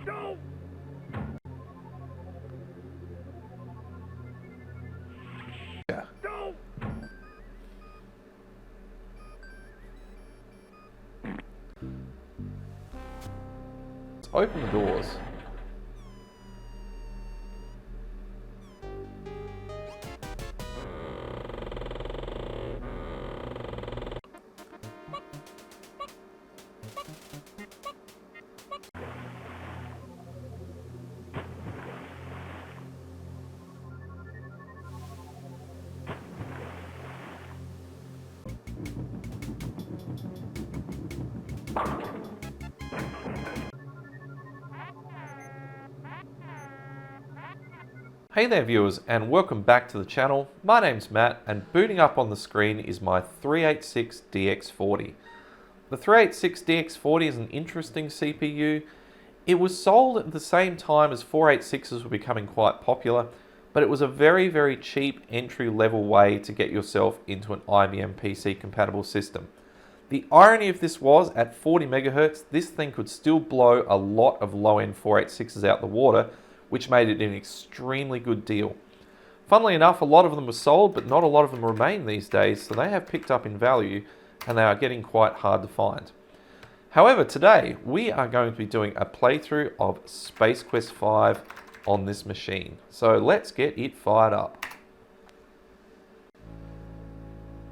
Yeah. Let's open the doors. Hey there viewers, and welcome back to the channel. My name's Matt, and booting up on the screen is my 386DX-40. The 386DX-40 is an interesting CPU. It was sold at the same time as 486s were becoming quite popular, but it was a very cheap entry-level way to get yourself into an IBM PC compatible system. The irony of this was, at 40 MHz, this thing could still blow a lot of low-end 486s out the water, which made it an extremely good deal. Funnily enough, a lot of them were sold, but not a lot of them remain these days, so they have picked up in value, and they are getting quite hard to find. However, today, we are going to be doing a playthrough of Space Quest V on this machine. So let's get it fired up.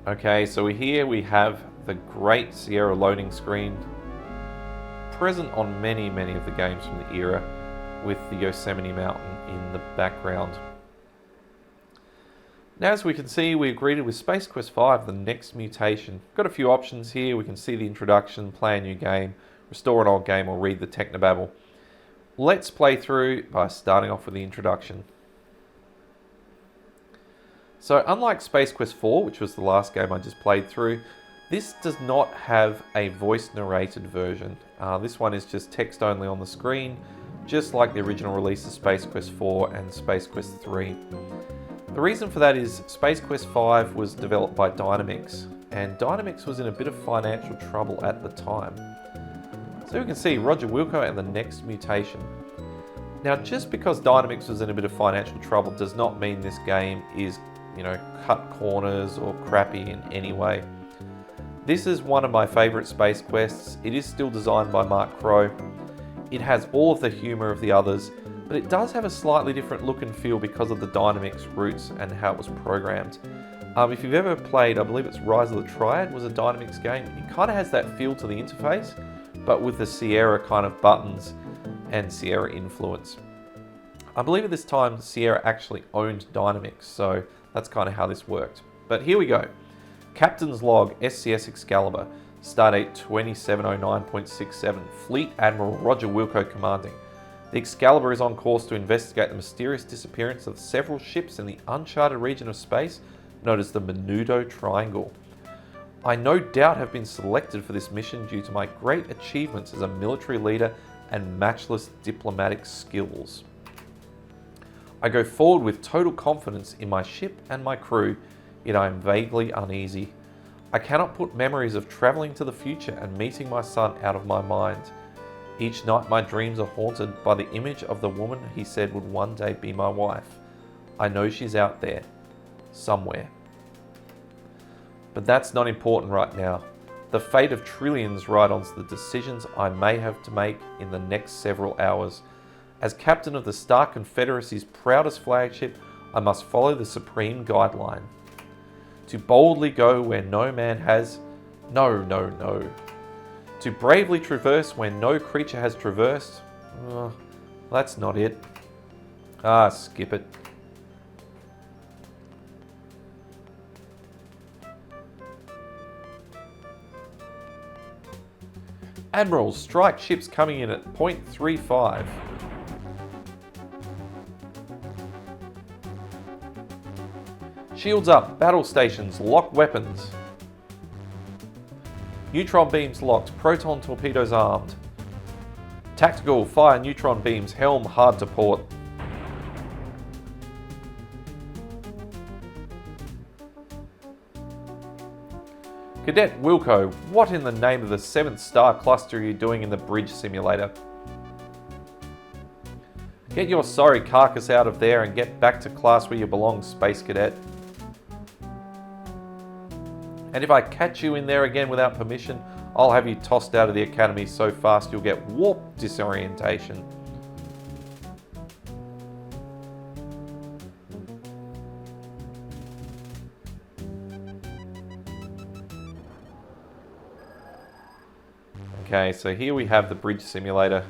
Okay, so here we have the great Sierra loading screen, present on many of the games from the era, with the Yosemite Mountain in the background. Now, as we can see, we're greeted with Space Quest V, the next mutation. Got a few options here. We can see the introduction, play a new game, restore an old game, or read the technobabble. Let's play through by starting off with the introduction. So, unlike Space Quest IV, which was the last game I just played through, this does not have a voice narrated version. This one is just text only on the screen, just like the original release of Space Quest IV and Space Quest III. The reason for that is Space Quest V was developed by Dynamix, and Dynamix was in a bit of financial trouble at the time. So we can see Roger Wilco and the next mutation. Now, just because Dynamix was in a bit of financial trouble does not mean this game is, cut corners or crappy in any way. This is one of my favourite Space Quests. It is still designed by Mark Crow. It has all of the humour of the others, but it does have a slightly different look and feel because of the Dynamix roots and how it was programmed. If you've ever played, I believe it's Rise of the Triad was a Dynamix game, it kind of has that feel to the interface, but with the Sierra kind of buttons and Sierra influence. I believe at this time Sierra actually owned Dynamix, so that's kind of how this worked. But here we go. Captain's Log, SCS Excalibur. Stardate 2709.67, Fleet Admiral Roger Wilco commanding. The Excalibur is on course to investigate the mysterious disappearance of several ships in the uncharted region of space known as the Menudo Triangle. I no doubt have been selected for this mission due to my great achievements as a military leader and matchless diplomatic skills. I go forward with total confidence in my ship and my crew, yet I am vaguely uneasy. I cannot put memories of travelling to the future and meeting my son out of my mind. Each night my dreams are haunted by the image of the woman he said would one day be my wife. I know she's out there, somewhere. But that's not important right now. The fate of trillions ride on the decisions I may have to make in the next several hours. As captain of the Star Confederacy's proudest flagship, I must follow the supreme guideline. To boldly go where no man has, no. To bravely traverse where no creature has traversed, that's not it. Skip it. Admirals, strike ships coming in at 0.35. Shields up, battle stations, lock weapons. Neutron beams locked, proton torpedoes armed. Tactical, fire neutron beams, helm hard to port. Cadet Wilco, what in the name of the 7th star cluster are you doing in the bridge simulator? Get your sorry carcass out of there and get back to class where you belong, Space Cadet. And if I catch you in there again without permission, I'll have you tossed out of the academy so fast you'll get warp disorientation. Okay, so here we have the bridge simulator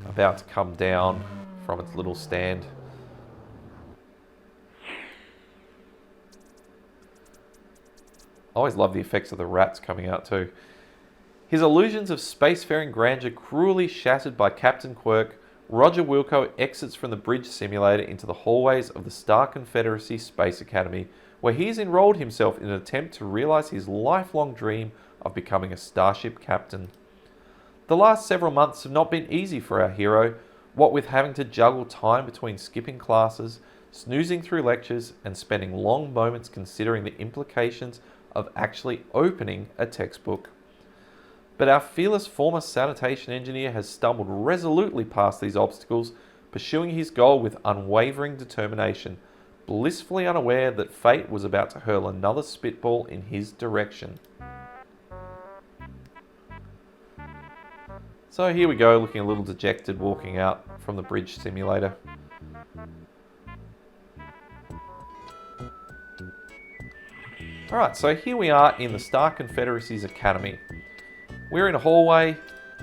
about to come down from its little stand. I always love the effects of the rats coming out too. His illusions of spacefaring grandeur cruelly shattered by Captain Quirk, Roger Wilco exits from the bridge simulator into the hallways of the Star Confederacy Space Academy, where he's enrolled himself in an attempt to realize his lifelong dream of becoming a starship captain. The last several months have not been easy for our hero, what with having to juggle time between skipping classes, snoozing through lectures, and spending long moments considering the implications of actually opening a textbook. But our fearless former sanitation engineer has stumbled resolutely past these obstacles, pursuing his goal with unwavering determination, blissfully unaware that fate was about to hurl another spitball in his direction. So here we go, looking a little dejected, walking out from the bridge simulator. Alright, so here we are in the Star Confederacy's Academy. We're in a hallway.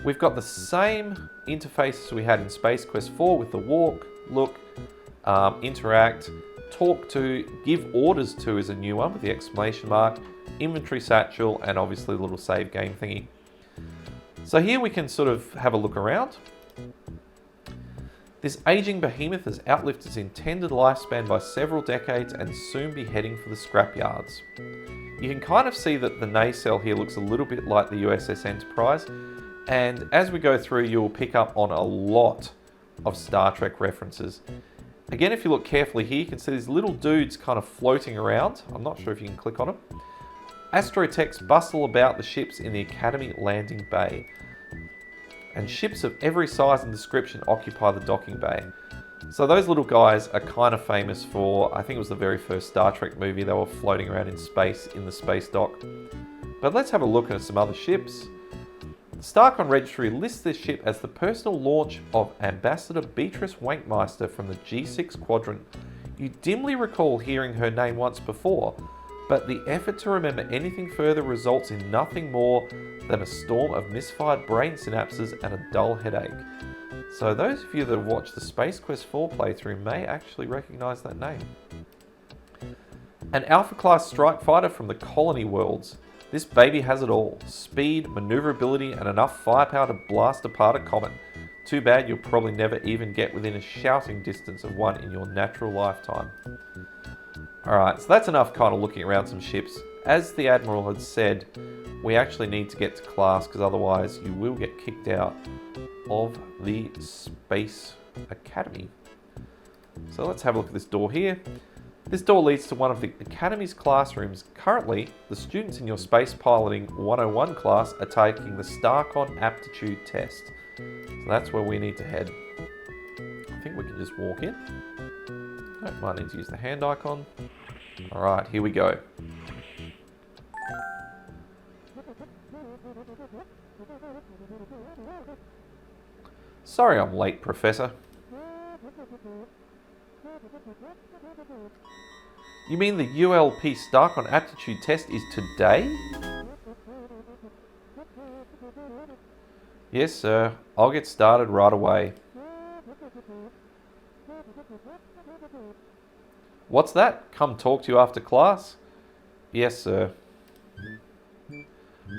We've got the same interface as we had in Space Quest 4 with the walk, look, interact, talk to, give orders to is a new one with the exclamation mark, inventory satchel, and obviously the little save game thingy. So here we can sort of have a look around. This aging behemoth has outlived its intended lifespan by several decades and soon be heading for the scrapyards. You can kind of see that the nacelle here looks a little bit like the USS Enterprise, and as we go through you'll pick up on a lot of Star Trek references. Again, if you look carefully here, you can see these little dudes kind of floating around. I'm not sure if you can click on them. Astrotechs bustle about the ships in the Academy landing bay, and ships of every size and description occupy the docking bay. So those little guys are kind of famous for, I think it was the very first Star Trek movie, they were floating around in space in the space dock. But let's have a look at some other ships. The Starcon registry lists this ship as the personal launch of Ambassador Beatrice Wankmeister from the G6 Quadrant. You dimly recall hearing her name once before, but the effort to remember anything further results in nothing more than a storm of misfired brain synapses and a dull headache. So those of you that have watched the Space Quest 4 playthrough may actually recognise that name. An Alpha Class strike fighter from the Colony Worlds. This baby has it all. Speed, manoeuvrability, and enough firepower to blast apart a comet. Too bad you'll probably never even get within a shouting distance of one in your natural lifetime. Alright, so that's enough kind of looking around some ships. As the Admiral had said, we actually need to get to class because otherwise you will get kicked out of the Space Academy. So let's have a look at this door here. This door leads to one of the Academy's classrooms. Currently, the students in your Space Piloting 101 class are taking the Starcon aptitude test. So that's where we need to head. I think we can just walk in. I might need to use the hand icon. Alright, here we go. Sorry I'm late, Professor. You mean the ULP Starcon aptitude test is today? Yes, sir. I'll get started right away. What's that? Come talk to you after class? Yes, sir.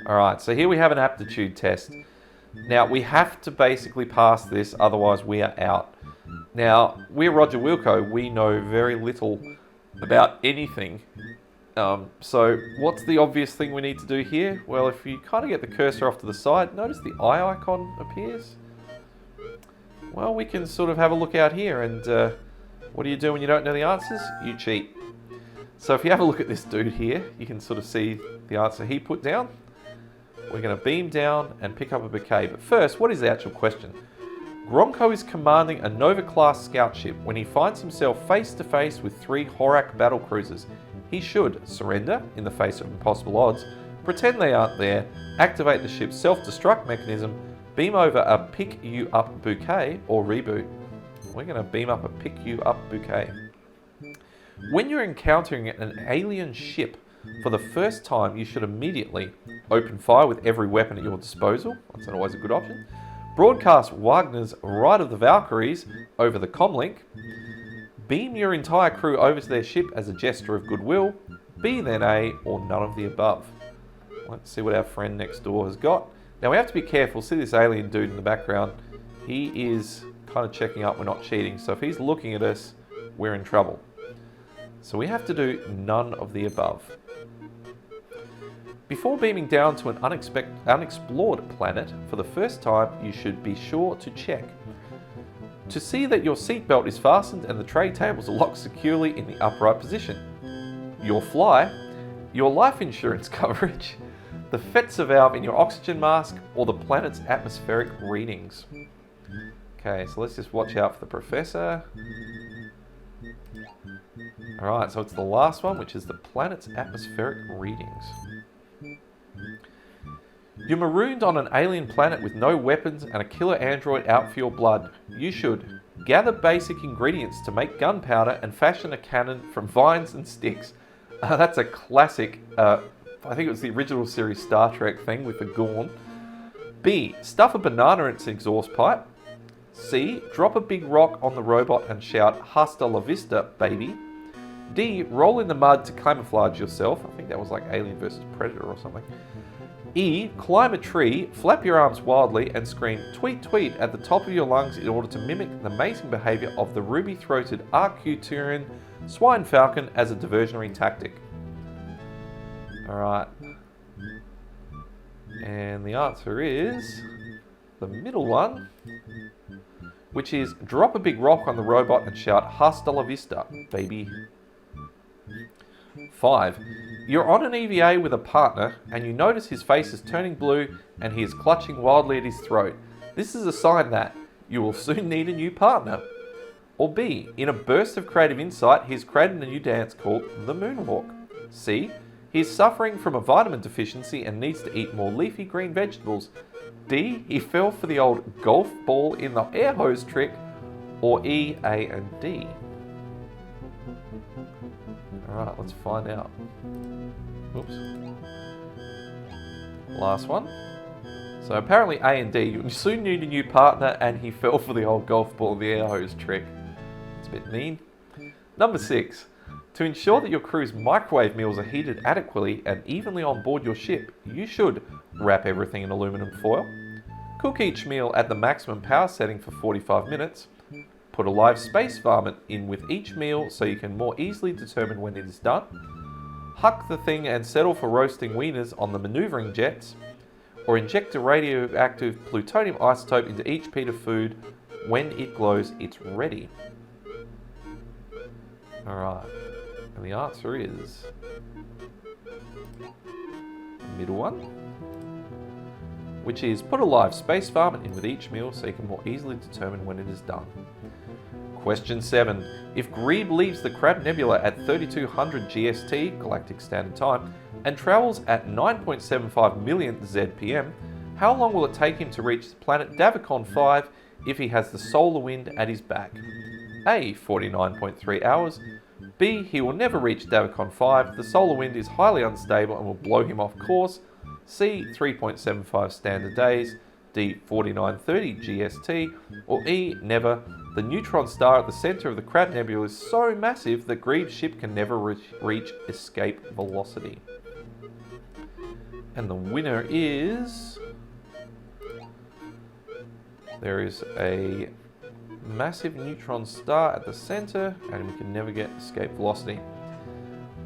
Alright, so here we have an aptitude test. Now, we have to basically pass this, otherwise we are out. Now, we're Roger Wilco. We know very little about anything. So, what's the obvious thing we need to do here? Well, if you kind of get the cursor off to the side, notice the eye icon appears. Well, we can sort of have a look out here and what do you do when you don't know the answers? You cheat. So if you have a look at this dude here, you can sort of see the answer he put down. We're going to beam down and pick up a bouquet. But first, what is the actual question? Gronko is commanding a Nova-class scout ship when he finds himself face to face with 3 Horak battlecruisers. He should surrender in the face of impossible odds, pretend they aren't there, activate the ship's self-destruct mechanism, beam over a pick-you-up bouquet, or reboot. We're going to beam up a pick-you-up bouquet. When you're encountering an alien ship for the first time, you should immediately open fire with every weapon at your disposal. That's not always a good option. Broadcast Wagner's Ride of the Valkyries over the comlink. Beam your entire crew over to their ship as a gesture of goodwill. B then A, or none of the above. Let's see what our friend next door has got. Now we have to be careful. See this alien dude in the background? He is kind of checking up we're not cheating. So if he's looking at us, we're in trouble. So we have to do none of the above. Before beaming down to an unexplored planet for the first time, you should be sure to check. To see that your seatbelt is fastened and the tray tables are locked securely in the upright position. Your fly, your life insurance coverage, the Fetzer valve in your oxygen mask, or the planet's atmospheric readings. Okay, so let's just watch out for the professor. Alright, so it's the last one, which is the planet's atmospheric readings. You're marooned on an alien planet with no weapons and a killer android out for your blood. You should gather basic ingredients to make gunpowder and fashion a cannon from vines and sticks. That's a classic, I think it was the original series Star Trek thing with the Gorn. B. Stuff a banana in its exhaust pipe. C. Drop a big rock on the robot and shout, "Hasta la vista, baby." D. Roll in the mud to camouflage yourself. I think that was like Alien vs Predator or something. E. Climb a tree, flap your arms wildly, and scream "tweet tweet" at the top of your lungs in order to mimic the amazing behaviour of the ruby-throated Arcturian swine falcon as a diversionary tactic. Alright. And the answer is the middle one, which is drop a big rock on the robot and shout "Hasta la vista, baby." 5. You're on an EVA with a partner and you notice his face is turning blue and he is clutching wildly at his throat. This is a sign that you will soon need a new partner. Or B. In a burst of creative insight, he's created a new dance called the Moonwalk. C. He's suffering from a vitamin deficiency and needs to eat more leafy green vegetables. D. He fell for the old golf ball in the air hose trick. Or E, A, and D. Alright, let's find out. Oops. Last one. So apparently A and D, you soon need a new partner and he fell for the old golf ball in the air hose trick. It's a bit mean. Number 6. To ensure that your crew's microwave meals are heated adequately and evenly on board your ship, you should wrap everything in aluminum foil, cook each meal at the maximum power setting for 45 minutes, put a live space varmint in with each meal so you can more easily determine when it is done, huck the thing and settle for roasting wieners on the maneuvering jets, or inject a radioactive plutonium isotope into each piece of food. When it glows, it's ready. Alright, and the answer is the middle one, which is put a live space varmint in with each meal so you can more easily determine when it is done. Question 7. If Grebe leaves the Crab Nebula at 3200 GST, Galactic Standard Time, and travels at 9.75 million ZPM, how long will it take him to reach the planet Davicon 5 if he has the solar wind at his back? A. 49.3 hours. B. He will never reach Davicon 5. The solar wind is highly unstable and will blow him off course. C. 3.75 standard days. D. 4930 GST. Or E. Never. The neutron star at the centre of the Crab Nebula is so massive that Grebe's ship can never reach escape velocity. And the winner is... there is a massive neutron star at the centre and we can never get escape velocity.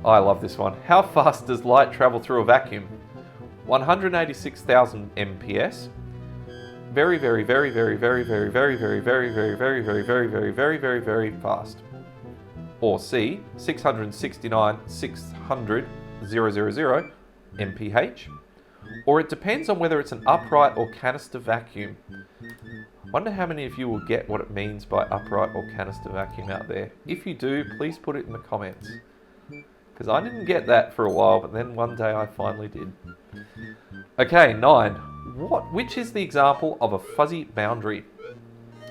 I love this one. How fast does light travel through a vacuum? 186,000 MPS. Very, very, very, very, very, very, very, very, very, very, very, very, very, very, very, very, very fast. Or C, 669,600,000 MPH. or it depends on whether it's an upright or canister vacuum. I wonder how many of you will get what it means by upright or canister vacuum out there. If you do, please put it in the comments. Because I didn't get that for a while, but then one day I finally did. Okay, 9. Which is the example of a fuzzy boundary?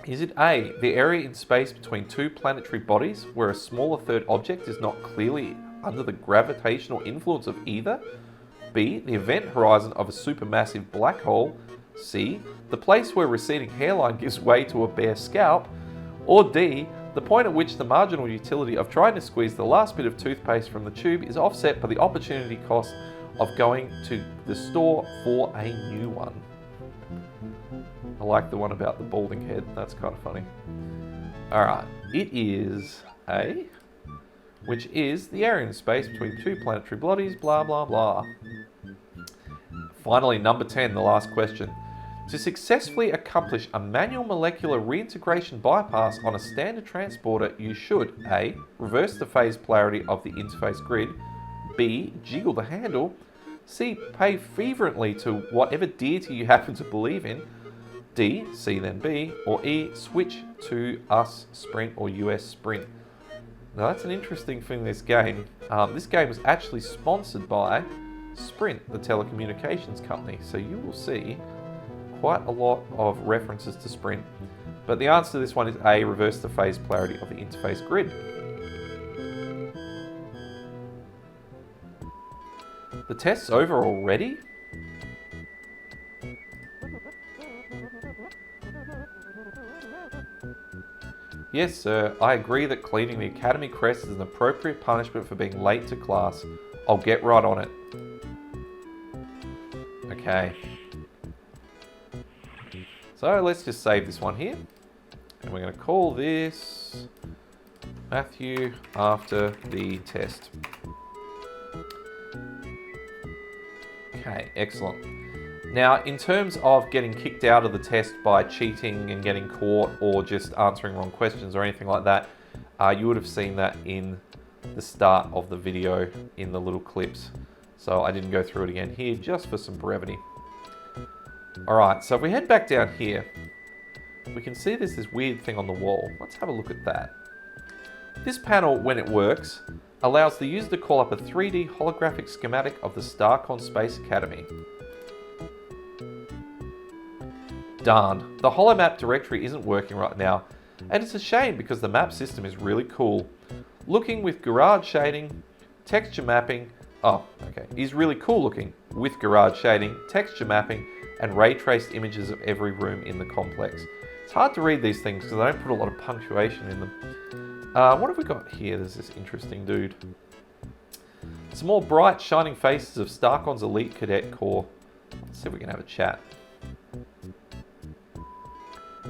Is it A, the area in space between two planetary bodies where a smaller third object is not clearly under the gravitational influence of either? B, the event horizon of a supermassive black hole? C, the place where receding hairline gives way to a bare scalp? Or D, the point at which the marginal utility of trying to squeeze the last bit of toothpaste from the tube is offset by the opportunity cost of going to the store for a new one? I like the one about the balding head, that's kind of funny. Alright, it is A, which is the area in space between two planetary bodies, blah blah blah. Finally, number 10, the last question. To successfully accomplish a manual molecular reintegration bypass on a standard transporter, you should A, reverse the phase polarity of the interface grid, B, jiggle the handle, C, pay fervently to whatever deity you happen to believe in, D, C then B, or E, switch to US Sprint or US Sprint. Now that's an interesting thing, this game. This game was actually sponsored by Sprint, the telecommunications company, so you will see quite a lot of references to Sprint. But the answer to this one is A, reverse the phase polarity of the interface grid. The test's over already? Yes, sir, I agree that cleaning the Academy crest is an appropriate punishment for being late to class. I'll get right on it. Okay. So let's just save this one here. And we're going to call this Matthew after the test. Okay, excellent. Now, in terms of getting kicked out of the test by cheating and getting caught or just answering wrong questions or anything like that, you would have seen that in the start of the video in the little clips. So I didn't go through it again here just for some brevity. Alright, so if we head back down here, we can see there's this weird thing on the wall. Let's have a look at that. This panel, when it works, allows the user to call up a 3D holographic schematic of the Starcon Space Academy. Darn, the holomap directory isn't working right now, and it's a shame because the map system is really cool. Looking with garage shading, texture mapping, is really cool looking with garage shading, texture mapping, and ray traced images of every room in the complex. It's hard to read these things because I don't put a lot of punctuation in them. What have we got here? There's this interesting dude. Some more bright, shining faces of Starcon's elite cadet corps. Let's see if we can have a chat.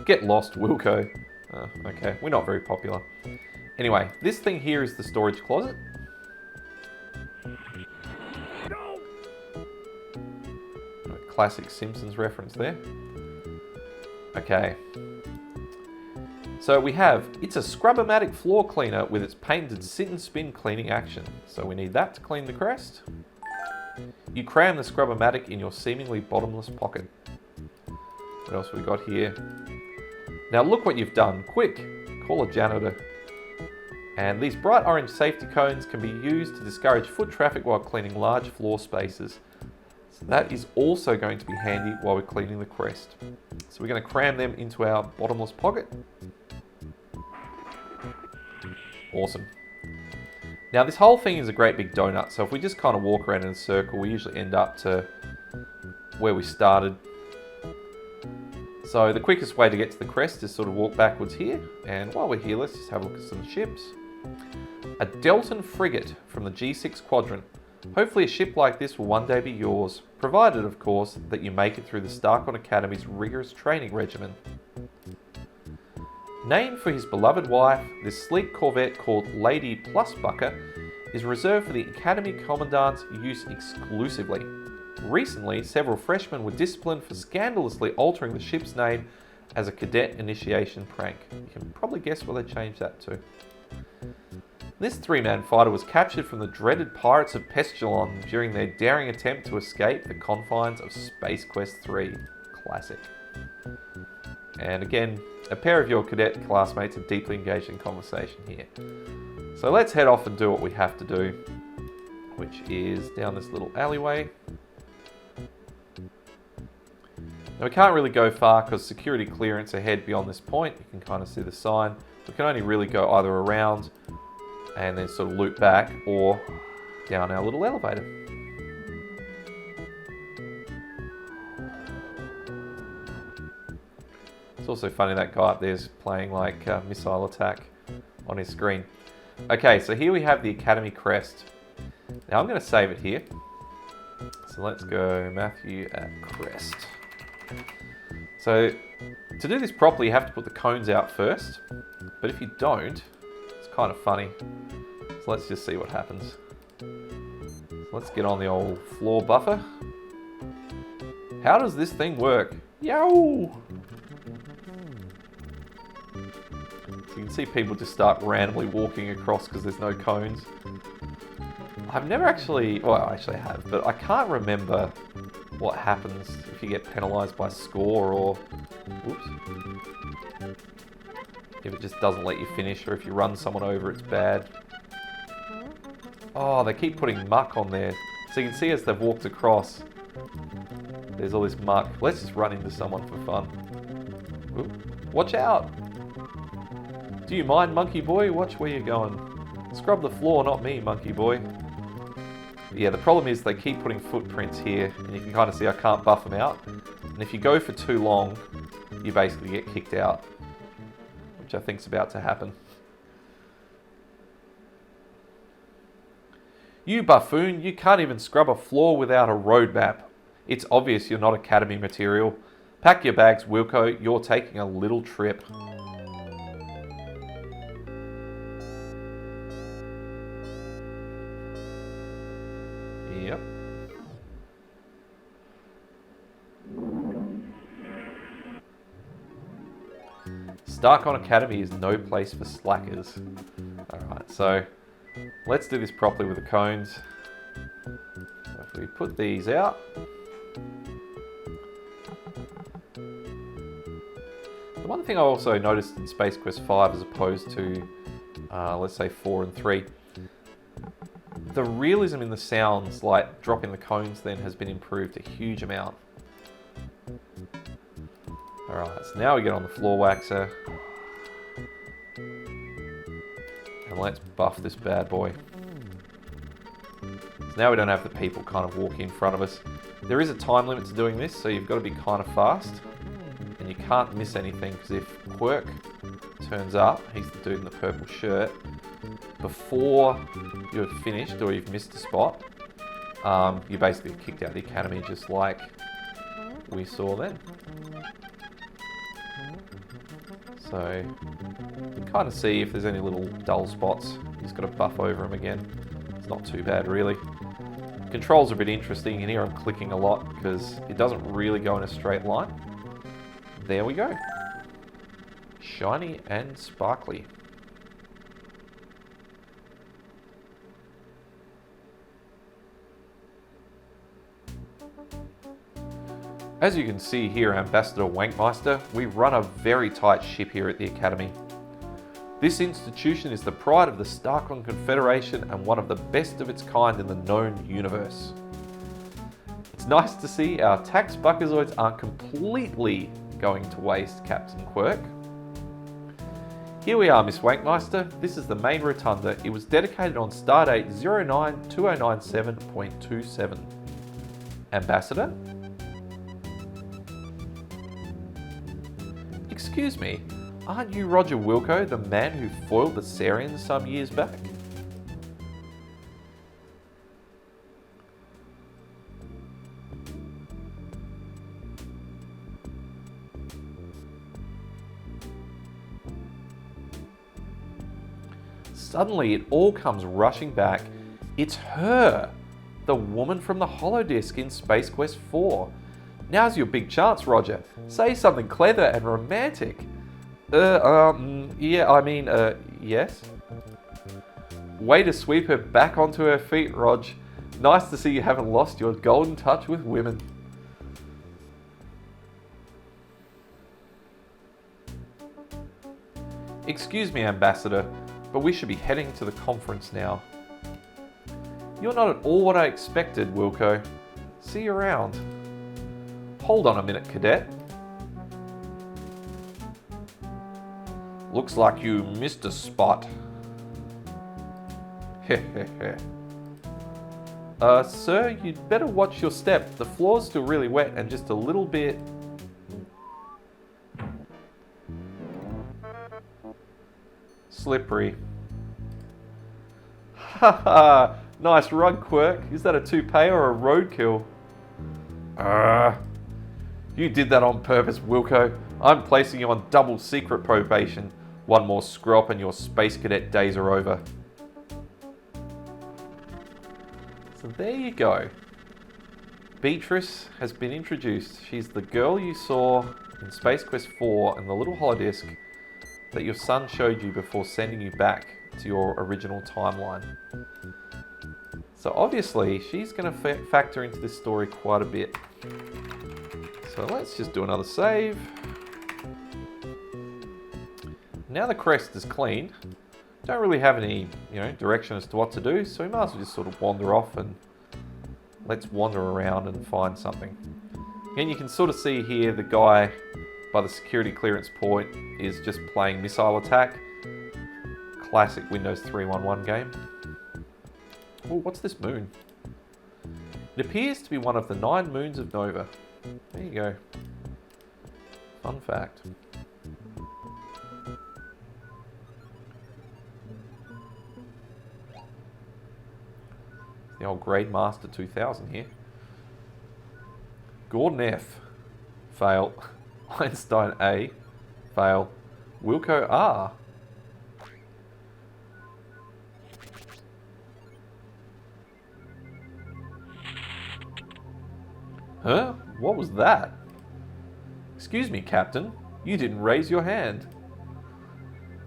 Get lost, Wilco. Okay, we're not very popular. Anyway, this thing here is the storage closet. Classic Simpsons reference there. Okay. So we have, it's a scrub-o-matic floor cleaner with its patented sit and spin cleaning action. So we need that to clean the crest. You cram the scrub-o-matic in your seemingly bottomless pocket. What else have we got here? Now look what you've done. Quick, call a janitor. And these bright orange safety cones can be used to discourage foot traffic while cleaning large floor spaces. So that is also going to be handy while we're cleaning the crest. So we're going to cram them into our bottomless pocket. Awesome. Now this whole thing is a great big donut, so if we just kind of walk around in a circle, we usually end up to where we started. So the quickest way to get to the crest is sort of walk backwards here, and while we're here, let's just have a look at some ships. A Delton frigate from the G6 quadrant. Hopefully a ship like this will one day be yours, provided of course that you make it through the Starcon Academy's rigorous training regimen. Named for his beloved wife, this sleek corvette called Lady Plusbucker is reserved for the Academy Commandant's use exclusively. Recently, several freshmen were disciplined for scandalously altering the ship's name as a cadet initiation prank. You can probably guess what they changed that to. This three-man fighter was captured from the dreaded pirates of Pestilon during their daring attempt to escape the confines of Space Quest 3. Classic. And again, a pair of your cadet classmates are deeply engaged in conversation here. So let's head off and do what we have to do, which is down this little alleyway. Now we can't really go far because security clearance ahead beyond this point. You can kind of see the sign. We can only really go either around and then sort of loop back or down our little elevator. It's also funny that guy up there is playing like missile attack on his screen. Okay, so here we have the Academy crest. Now I'm going to save it here. So let's go Matthew at crest. So to do this properly, you have to put the cones out first. But if you don't, it's kind of funny. So let's just see what happens. So let's get on the old floor buffer. How does this thing work? Yow! So you can see people just start randomly walking across because there's no cones. I've never actually, well, I actually have, but I can't remember what happens if you get penalised by score or, whoops, if it just doesn't let you finish or if you run someone over, it's bad. Oh, they keep putting muck on there. So you can see as they've walked across, there's all this muck. Let's just run into someone for fun. Ooh, watch out! Do you mind, monkey boy? Watch where you're going. Scrub the floor, not me, monkey boy. But yeah, the problem is they keep putting footprints here, and you can kind of see I can't buff them out. And if you go for too long, you basically get kicked out, which I think is about to happen. You buffoon, you can't even scrub a floor without a roadmap. It's obvious you're not Academy material. Pack your bags, Wilco, you're taking a little trip. Yep. Starcon Academy is no place for slackers. Alright, so let's do this properly with the cones. So if we put these out. The one thing I also noticed in Space Quest 5 as opposed to, let's say 4 and 3, the realism in the sounds, like dropping the cones then, has been improved a huge amount. Alright, so now we get on the floor waxer. And let's buff this bad boy. So now we don't have the people kind of walking in front of us. There is a time limit to doing this, so you've got to be kind of fast. And you can't miss anything, because if Quirk turns up, he's the dude in the purple shirt, before you've finished or you've missed a spot, you basically get kicked out of the Academy, just like we saw then. So you can kind of see if there's any little dull spots, you just got to buff over them again. It's not too bad really. Controls are a bit interesting, and here I'm clicking a lot because it doesn't really go in a straight line. There we go. Shiny and sparkly. As you can see here, Ambassador Wankmeister, we run a very tight ship here at the Academy. This institution is the pride of the Star Confederation and one of the best of its kind in the known universe. It's nice to see our tax buckazoids aren't completely going to waste, Captain Quirk. Here we are, Miss Wankmeister. This is the main rotunda. It was dedicated on stardate 092097.27. Ambassador? Excuse me, aren't you Roger Wilco, the man who foiled the Sarians some years back? Suddenly it all comes rushing back. It's her! The woman from the holodisc in Space Quest 4. Now's your big chance, Roger. Say something clever and romantic. Yes? Way to sweep her back onto her feet, Rog. Nice to see you haven't lost your golden touch with women. Excuse me, Ambassador, but we should be heading to the conference now. You're not at all what I expected, Wilco. See you around. Hold on a minute, Cadet. Looks like you missed a spot. Hehehe. Sir, you'd better watch your step. The floor's still really wet and just a little bit... slippery. Haha, nice rug quirk. Is that a toupee or a roadkill? You did that on purpose, Wilco. I'm placing you on double secret probation. One more screw up and your space cadet days are over. So there you go. Beatrice has been introduced. She's the girl you saw in Space Quest 4 and the little holodisc that your son showed you before sending you back to your original timeline. So obviously she's going to factor into this story quite a bit. So let's just do another save. Now the crest is clean. Don't really have any, direction as to what to do, so we might as well just sort of wander off and let's wander around and find something. And you can sort of see here the guy by the security clearance point is just playing missile attack. Classic Windows 3.11 game. Oh, what's this moon? It appears to be one of the 9 moons of Nova. There you go. Fun fact. The old Grademaster 2000 here. Gordon F. Fail. Einstein A. Fail. Wilco R. Huh? What was that? Excuse me, Captain. You didn't raise your hand.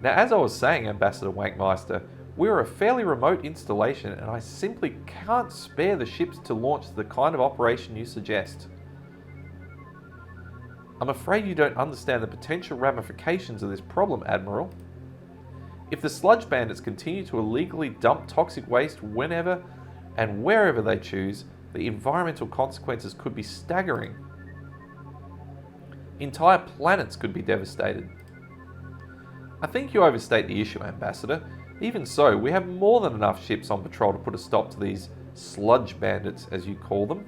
Now, as I was saying, Ambassador Wankmeister, we're a fairly remote installation and I simply can't spare the ships to launch the kind of operation you suggest. I'm afraid you don't understand the potential ramifications of this problem, Admiral. If the sludge bandits continue to illegally dump toxic waste whenever and wherever they choose, the environmental consequences could be staggering. Entire planets could be devastated. I think you overstate the issue, Ambassador. Even so, we have more than enough ships on patrol to put a stop to these sludge bandits, as you call them.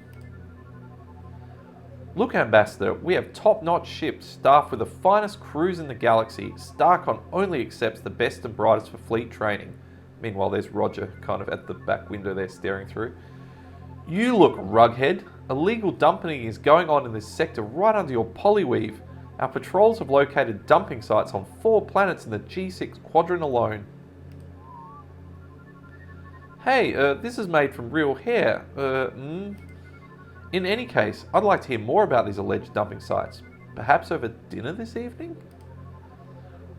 Look, Ambassador, we have top-notch ships staffed with the finest crews in the galaxy. Starcon only accepts the best and brightest for fleet training. Meanwhile, there's Roger kind of at the back window there staring through. You look, Rughead. Illegal dumping is going on in this sector right under your polyweave. Our patrols have located dumping sites on 4 planets in the G6 quadrant alone. Hey, this is made from real hair. In any case, I'd like to hear more about these alleged dumping sites. Perhaps over dinner this evening?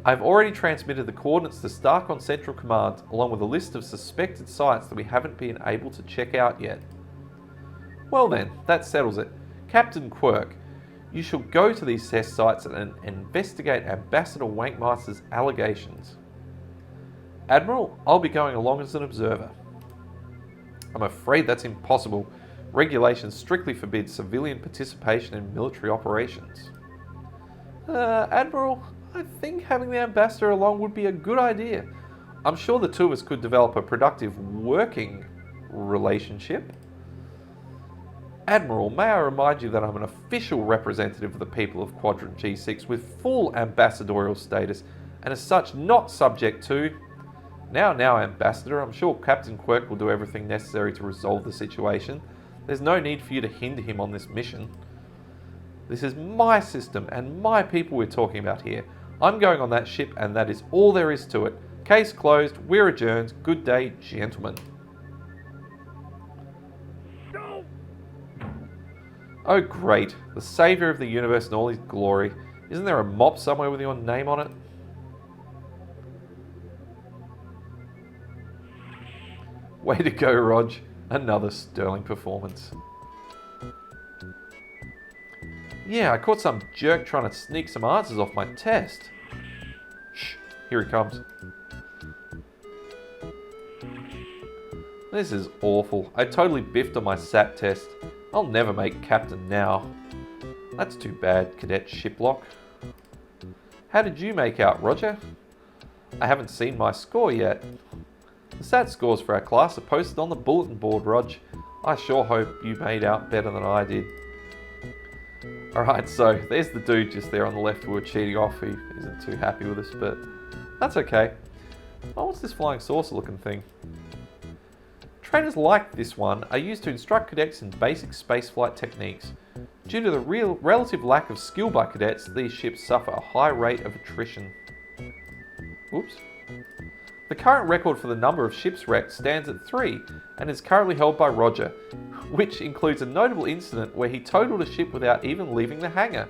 I've already transmitted the coordinates to Starcon Central Command, along with a list of suspected sites that we haven't been able to check out yet. Well then, that settles it. Captain Quirk, you shall go to these test sites and investigate Ambassador Wankmeister's allegations. Admiral, I'll be going along as an observer. I'm afraid that's impossible. Regulations strictly forbid civilian participation in military operations. Admiral, I think having the Ambassador along would be a good idea. I'm sure the two of us could develop a productive working relationship. Admiral, may I remind you that I'm an official representative of the people of Quadrant G6 with full ambassadorial status and as such not subject to... Now, Ambassador, I'm sure Captain Quirk will do everything necessary to resolve the situation. There's no need for you to hinder him on this mission. This is my system and my people we're talking about here. I'm going on that ship and that is all there is to it. Case closed, we're adjourned. Good day, gentlemen. No. Oh great, the saviour of the universe in all his glory. Isn't there a mop somewhere with your name on it? Way to go, Rog. Another sterling performance. Yeah, I caught some jerk trying to sneak some answers off my test. Shh, here he comes. This is awful. I totally biffed on my SAT test. I'll never make captain now. That's too bad, Cadet Shiplock. How did you make out, Roger? I haven't seen my score yet. The SAT scores for our class are posted on the bulletin board, Rog. I sure hope you made out better than I did. Alright, so there's the dude just there on the left who we're cheating off. He isn't too happy with us, but that's okay. Oh, what's this flying saucer looking thing? Trainers like this one are used to instruct cadets in basic spaceflight techniques. Due to the relative lack of skill by cadets, these ships suffer a high rate of attrition. Whoops. The current record for the number of ships wrecked stands at 3 and is currently held by Roger, which includes a notable incident where he totaled a ship without even leaving the hangar.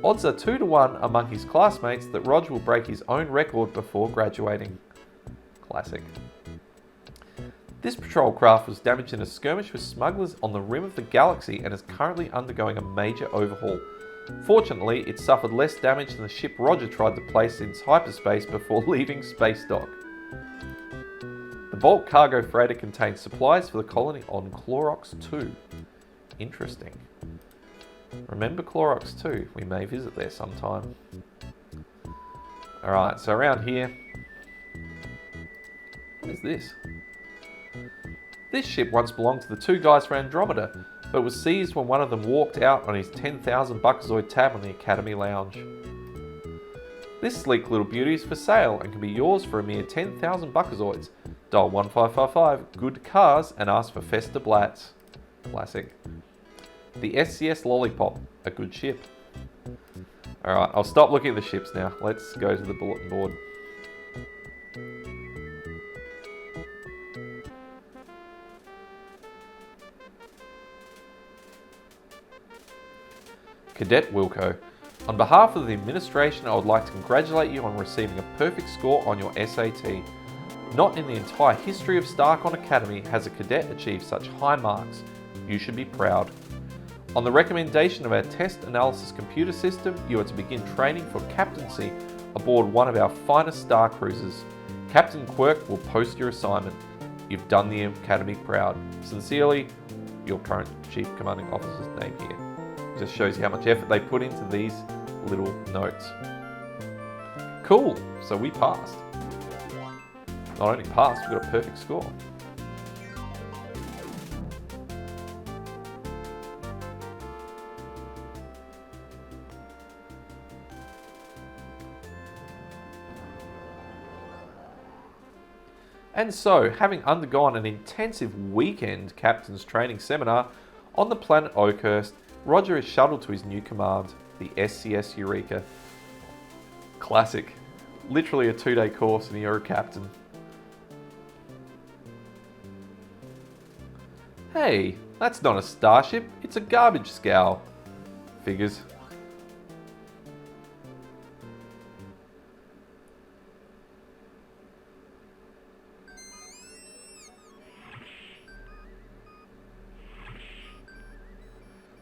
Odds are 2 to 1 among his classmates that Roger will break his own record before graduating. Classic. This patrol craft was damaged in a skirmish with smugglers on the rim of the galaxy and is currently undergoing a major overhaul. Fortunately, it suffered less damage than the ship Roger tried to place in hyperspace before leaving space dock. The bulk cargo freighter contains supplies for the colony on Clorox 2. Interesting. Remember Clorox 2? We may visit there sometime. Alright, so around here... What is this? This ship once belonged to the 2 guys from Andromeda, but was seized when one of them walked out on his 10,000 Buckazoid tab on the Academy Lounge. This sleek little beauty is for sale and can be yours for a mere 10,000 Buckazoids. Dial 1555 Good Cars and ask for Festa Blatz. Classic. The SCS Lollipop, a good ship. Alright, I'll stop looking at the ships now. Let's go to the bulletin board. Cadet Wilco. On behalf of the administration, I would like to congratulate you on receiving a perfect score on your SAT. Not in the entire history of Starcon Academy has a cadet achieved such high marks. You should be proud. On the recommendation of our test analysis computer system, you are to begin training for captaincy aboard one of our finest star cruisers. Captain Quirk will post your assignment. You've done the Academy proud. Sincerely, your current Chief Commanding Officer's name here. Just shows you how much effort they put into these little notes. Cool, so we passed. Not only passed, we got a perfect score. And so, having undergone an intensive weekend captain's training seminar on the planet Oakhurst, Roger is shuttled to his new command, the SCS Eureka. Classic. Literally a 2-day course and you're a captain. Hey, that's not a starship, it's a garbage scow. Figures.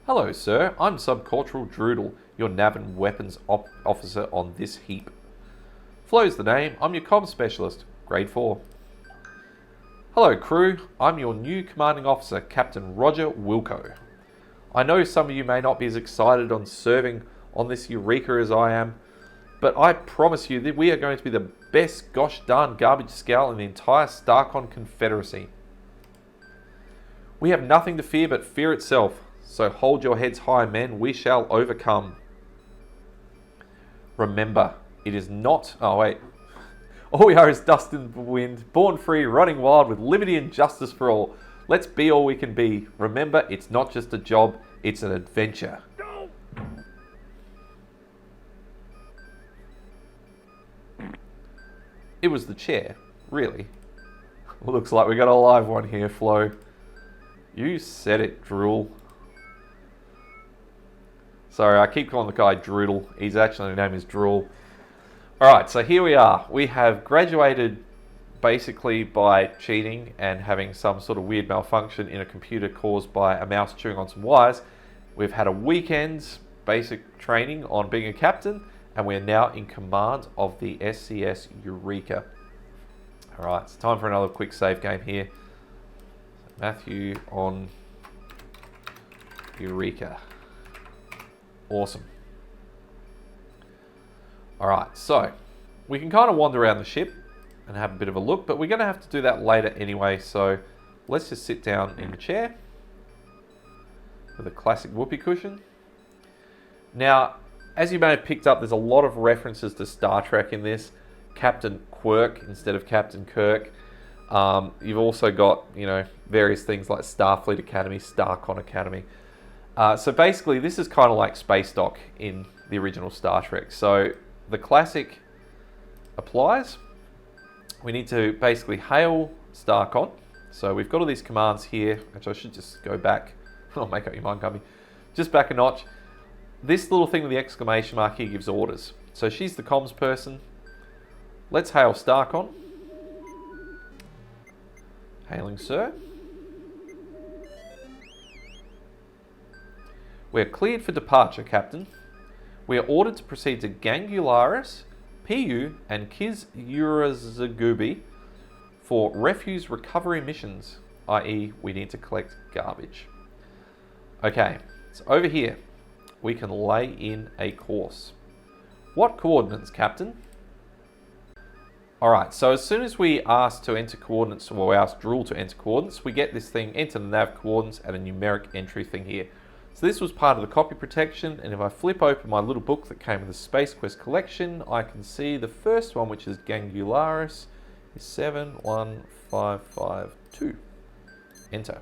Hello, sir. I'm Subcultural Droodle, your nav and weapons officer on this heap. Flo's the name. I'm your comm specialist, grade 4. Hello, crew. I'm your new commanding officer, Captain Roger Wilco. I know some of you may not be as excited on serving on this Eureka as I am, but I promise you that we are going to be the best gosh darn garbage scow in the entire Star Confederacy. We have nothing to fear but fear itself. So hold your heads high, men. We shall overcome. Remember, it is not... Oh, wait. All we are is dust in the wind, born free, running wild with liberty and justice for all. Let's be all we can be. Remember, it's not just a job, it's an adventure. No. It was the chair, really. Looks like we got a live one here, Flo. You said it, Drool. Sorry, I keep calling the guy Droodle. His actual name is Drool. Alright, so here we are. We have graduated basically by cheating and having some sort of weird malfunction in a computer caused by a mouse chewing on some wires. We've had a weekend's basic training on being a captain, and we're now in command of the SCS Eureka. All right, it's time for another quick save game here. Matthew on Eureka. Awesome. All right, so we can kind of wander around the ship and have a bit of a look, but we're going to have to do that later anyway, so let's just sit down in the chair with a classic whoopee cushion. Now, as you may have picked up, there's a lot of references to Star Trek in this. Captain Quirk instead of Captain Kirk. You've also got, various things like Starfleet Academy, Starcon Academy. So basically, this is kind of like space dock in the original Star Trek. So the classic applies. We need to basically hail Starcon. So we've got all these commands here, which I should just go back. I'll make up your mind, Gummy. Just back a notch. This little thing with the exclamation mark here gives orders. So she's the comms person. Let's hail Starcon. Hailing, sir. We're cleared for departure, Captain. We are ordered to proceed to Gangularis, PU, and Kiz Urazagubi for refuse recovery missions, i.e. we need to collect garbage. Okay, so over here, we can lay in a course. What coordinates, Captain? Alright, so as soon as we ask to enter coordinates, or we ask Drool to enter coordinates, we get this thing, enter the nav coordinates, and a numeric entry thing here. So this was part of the copy protection, and if I flip open my little book that came with the Space Quest collection, I can see the first one, which is Gangularis, is 71552. Enter.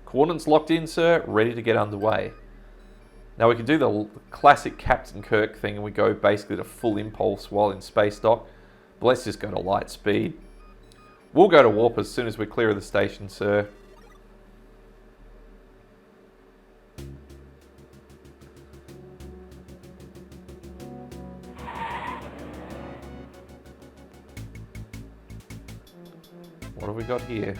Coordinates locked in, sir, ready to get underway. Now we can do the classic Captain Kirk thing, and we go basically to full impulse while in space dock. But let's just go to light speed. We'll go to warp as soon as we're clear of the station, sir. What have we got here?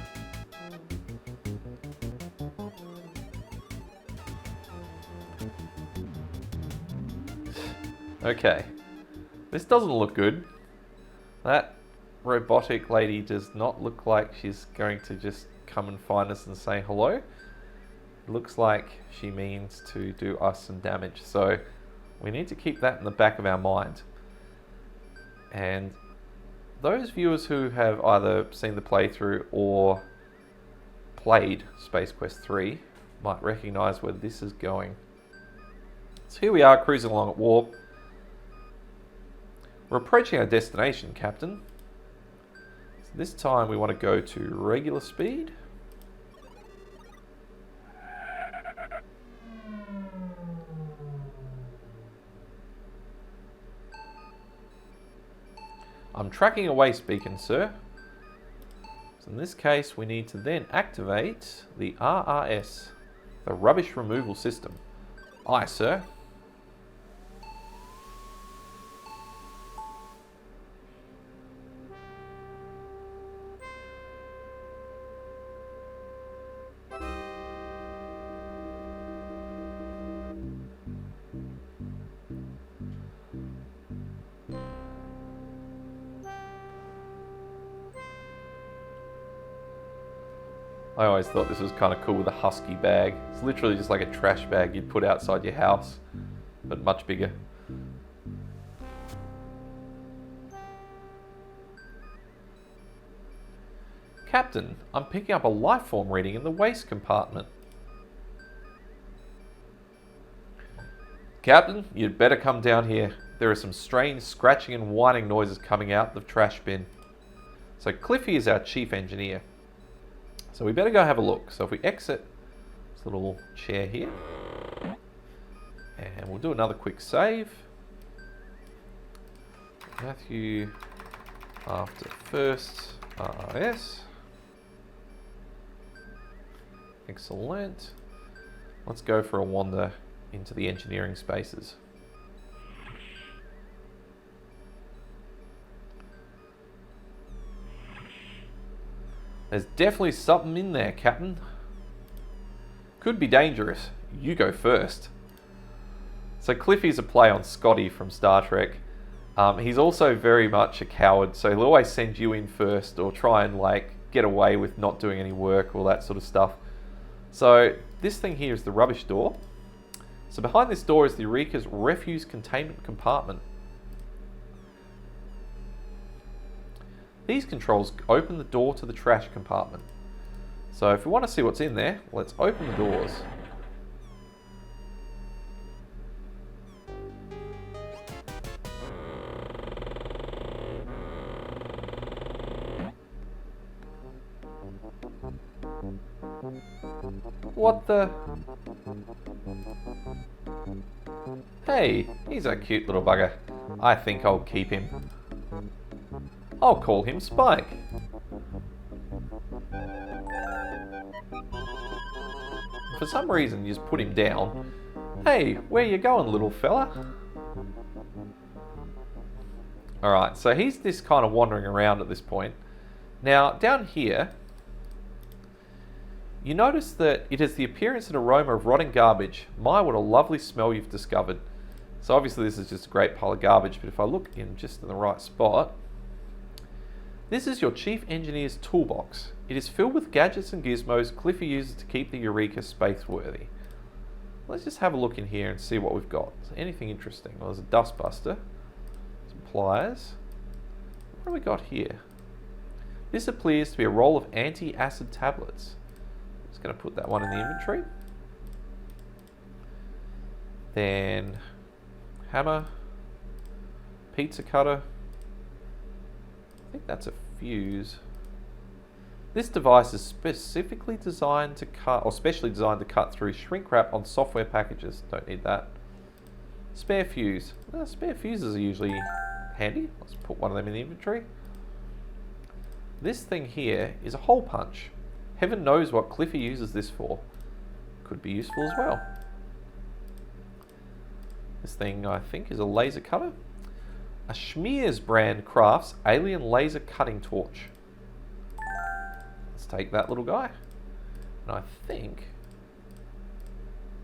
Okay, this doesn't look good. That robotic lady does not look like she's going to just come and find us and say hello. It looks like she means to do us some damage, so we need to keep that in the back of our mind. And those viewers who have either seen the playthrough or played Space Quest 3 might recognise where this is going. So here we are cruising along at warp. We're approaching our destination, Captain. So this time we want to go to regular speed. I'm tracking a waste beacon, sir. So in this case, we need to then activate the RRS, the rubbish removal system. Aye, sir. I always thought this was kind of cool with a husky bag. It's literally just like a trash bag you'd put outside your house, but much bigger. Captain, I'm picking up a life form reading in the waste compartment. Captain, you'd better come down here. There are some strange scratching and whining noises coming out the trash bin. So Cliffy is our chief engineer. So we better go have a look. So if we exit this little chair here, and we'll do another quick save. Matthew after first RS. Excellent. Let's go for a wander into the engineering spaces. There's definitely something in there, Captain. Could be dangerous. You go first. So Cliffy's a play on Scotty from Star Trek. He's also very much a coward, so he'll always send you in first or try and like get away with not doing any work, all that sort of stuff. So this thing here is the rubbish door. So behind this door is the Eureka's refuse containment compartment. These controls open the door to the trash compartment. So if we want to see what's in there, let's open the doors. What the? Hey, he's a cute little bugger. I think I'll keep him. I'll call him Spike. For some reason, you just put him down. Hey, where you going, little fella? Alright, so he's just kind of wandering around at this point. Now, down here, you notice that it has the appearance and aroma of rotting garbage. My, what a lovely smell you've discovered. So obviously this is just a great pile of garbage, but if I look in just in the right spot, this is your chief engineer's toolbox. It is filled with gadgets and gizmos Cliffy uses to keep the Eureka space-worthy. Let's just have a look in here and see what we've got. Is there anything interesting? Well, there's a dustbuster, some pliers. What have we got here? This appears to be a roll of anti-acid tablets. Just going to put that one in the inventory. Then hammer, pizza cutter. I think that's a fuse. This device is specifically designed to cut, or specially designed to cut through shrink wrap on software packages. Don't need that. Spare fuse. Spare fuses are usually handy. Let's put one of them in the inventory. This thing here is a hole punch. Heaven knows what Cliffy uses this for. Could be useful as well. This thing, I think, is a laser cutter. A Schmears brand crafts alien laser cutting torch. Let's take that little guy. And I think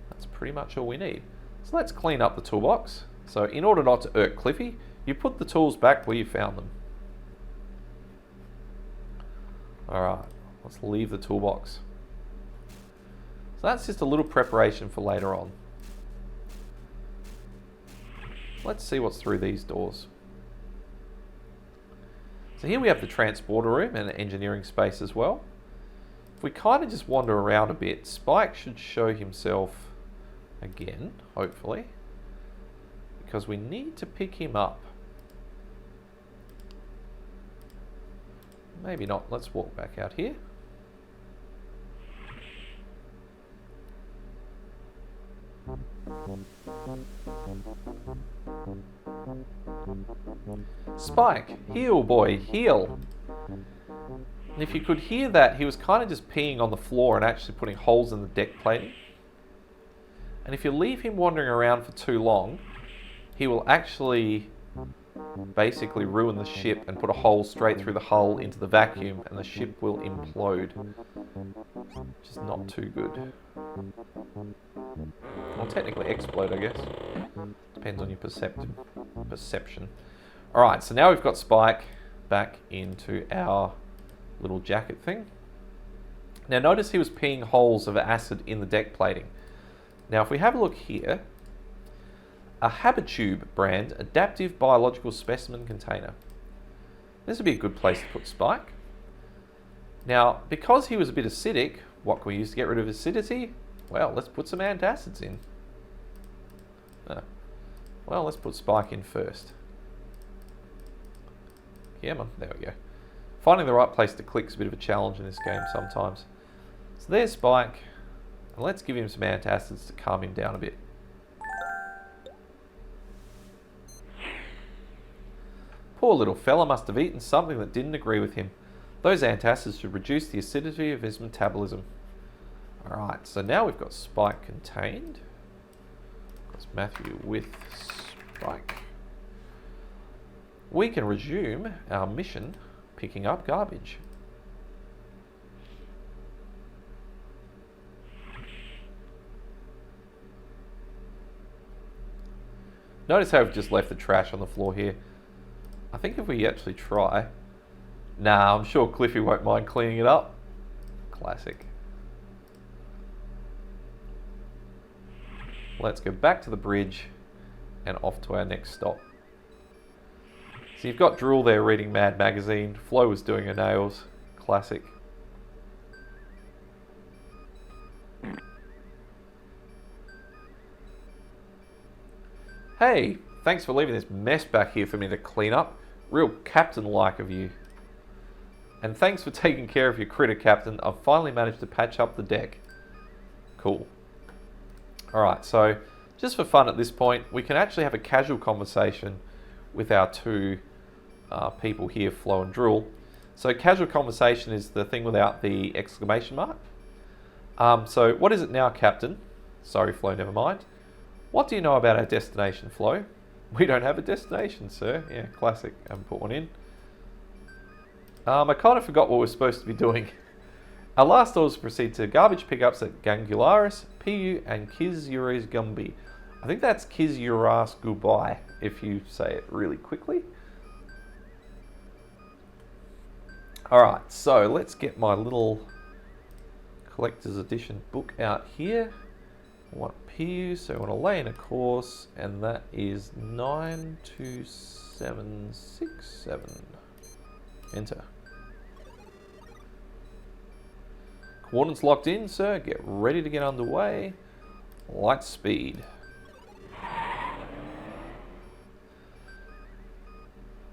that's pretty much all we need. So let's clean up the toolbox. So in order not to irk Cliffy, you put the tools back where you found them. Alright, let's leave the toolbox. So that's just a little preparation for later on. Let's see what's through these doors. So here we have the transporter room and an engineering space as well. If we kind of just wander around a bit, Spike should show himself again, hopefully, because we need to pick him up. Maybe not. Let's walk back out here. Spike, heal boy, heal. And if you could hear that, he was kind of just peeing on the floor and actually putting holes in the deck plating. And if you leave him wandering around for too long, he will actually basically ruin the ship and put a hole straight through the hull into the vacuum, and the ship will implode. Which is not too good. Well, technically explode, I guess. Depends on your perception. Alright, so now we've got Spike back into our little jacket thing. Now notice he was peeing holes of acid in the deck plating. Now if we have a look here, a Habitube brand adaptive biological specimen container. This would be a good place to put Spike. Now, because he was a bit acidic, what can we use to get rid of acidity? Well, let's put some antacids in. Well, let's put Spike in first. Yeah, man, there we go. Finding the right place to click is a bit of a challenge in this game sometimes. So there's Spike, and let's give him some antacids to calm him down a bit. Poor little fella must have eaten something that didn't agree with him. Those antacids should reduce the acidity of his metabolism. Alright, so now we've got Spike contained. That's Matthew with Spike. We can resume our mission picking up garbage. Notice how we've just left the trash on the floor here. I think if we actually try... Nah, I'm sure Cliffy won't mind cleaning it up. Classic. Let's go back to the bridge and off to our next stop. So you've got Drool there reading Mad Magazine. Flo was doing her nails. Classic. Hey, thanks for leaving this mess back here for me to clean up. Real captain-like of you. And thanks for taking care of your critter, Captain. I've finally managed to patch up the deck. Cool. Alright, so just for fun at this point, we can actually have a casual conversation with our two people here, Flo and Drool. So casual conversation is the thing without the exclamation mark. So what is it now, Captain? Sorry, Flo, never mind. What do you know about our destination, Flo? We don't have a destination, sir. Yeah, classic. I haven't put one in. I kind of forgot what we're supposed to be doing. Our last orders proceed to garbage pickups at Gangularis, PU, and Kizuras Gumby. I think that's Kizuras Goodbye, if you say it really quickly. Alright, so let's get my little collector's edition book out here. I want PU, so I want to lay in a course, and that is 92767. Enter. Coordinates locked in, sir. Get ready to get underway. Light speed.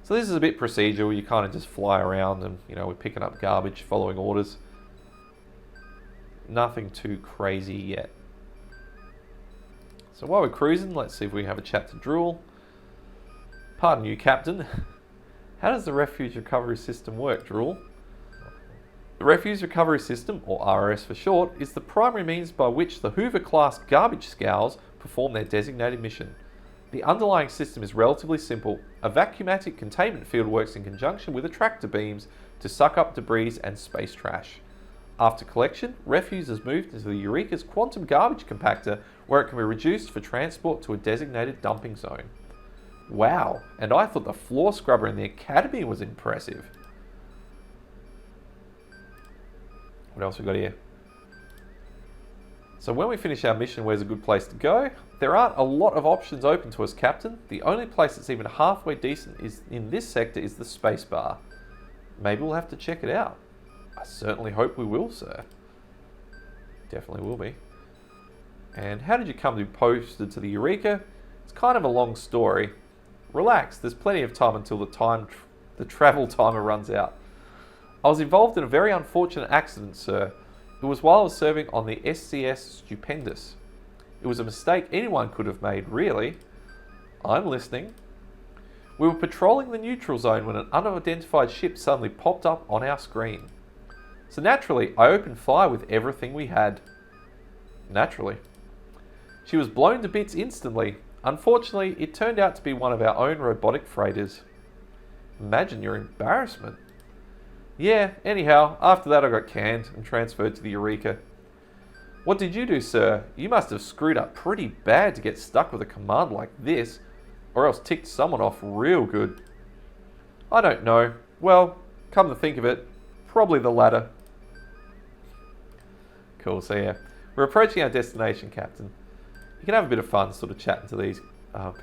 So this is a bit procedural. You kind of just fly around and, you know, we're picking up garbage, following orders. Nothing too crazy yet. So while we're cruising, let's see if we can have a chat to Drool. Pardon you, Captain. How does the refuse recovery system work, Drool? The Refuse Recovery System, or RRS for short, is the primary means by which the Hoover-class garbage scows perform their designated mission. The underlying system is relatively simple. A vacuumatic containment field works in conjunction with attractor beams to suck up debris and space trash. After collection, refuse is moved into the Eureka's quantum garbage compactor, where it can be reduced for transport to a designated dumping zone. Wow, and I thought the floor scrubber in the Academy was impressive. What else we got here? So when we finish our mission, where's a good place to go? There aren't a lot of options open to us, Captain. The only place that's even halfway decent is in this sector is the space bar. Maybe we'll have to check it out. I certainly hope we will, sir. Definitely will be. And how did you come to be posted to the Eureka? It's kind of a long story. Relax, there's plenty of time until the travel timer runs out. I was involved in a very unfortunate accident, sir. It was while I was serving on the SCS Stupendous. It was a mistake anyone could have made, really. I'm listening. We were patrolling the neutral zone when an unidentified ship suddenly popped up on our screen. So naturally, I opened fire with everything we had. Naturally. She was blown to bits instantly. Unfortunately, it turned out to be one of our own robotic freighters. Imagine your embarrassment. Yeah, anyhow, after that I got canned and transferred to the Eureka. What did you do, sir? You must have screwed up pretty bad to get stuck with a command like this, or else ticked someone off real good. I don't know. Well, come to think of it, probably the latter. Cool, so yeah, we're approaching our destination, Captain. You can have a bit of fun sort of chatting to these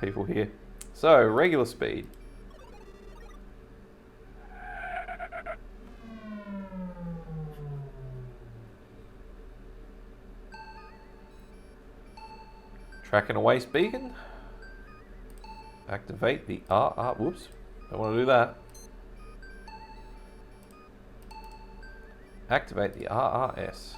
people here. So, regular speed. Tracking a waste beacon. Activate the whoops, don't want to do that. Activate the RRS.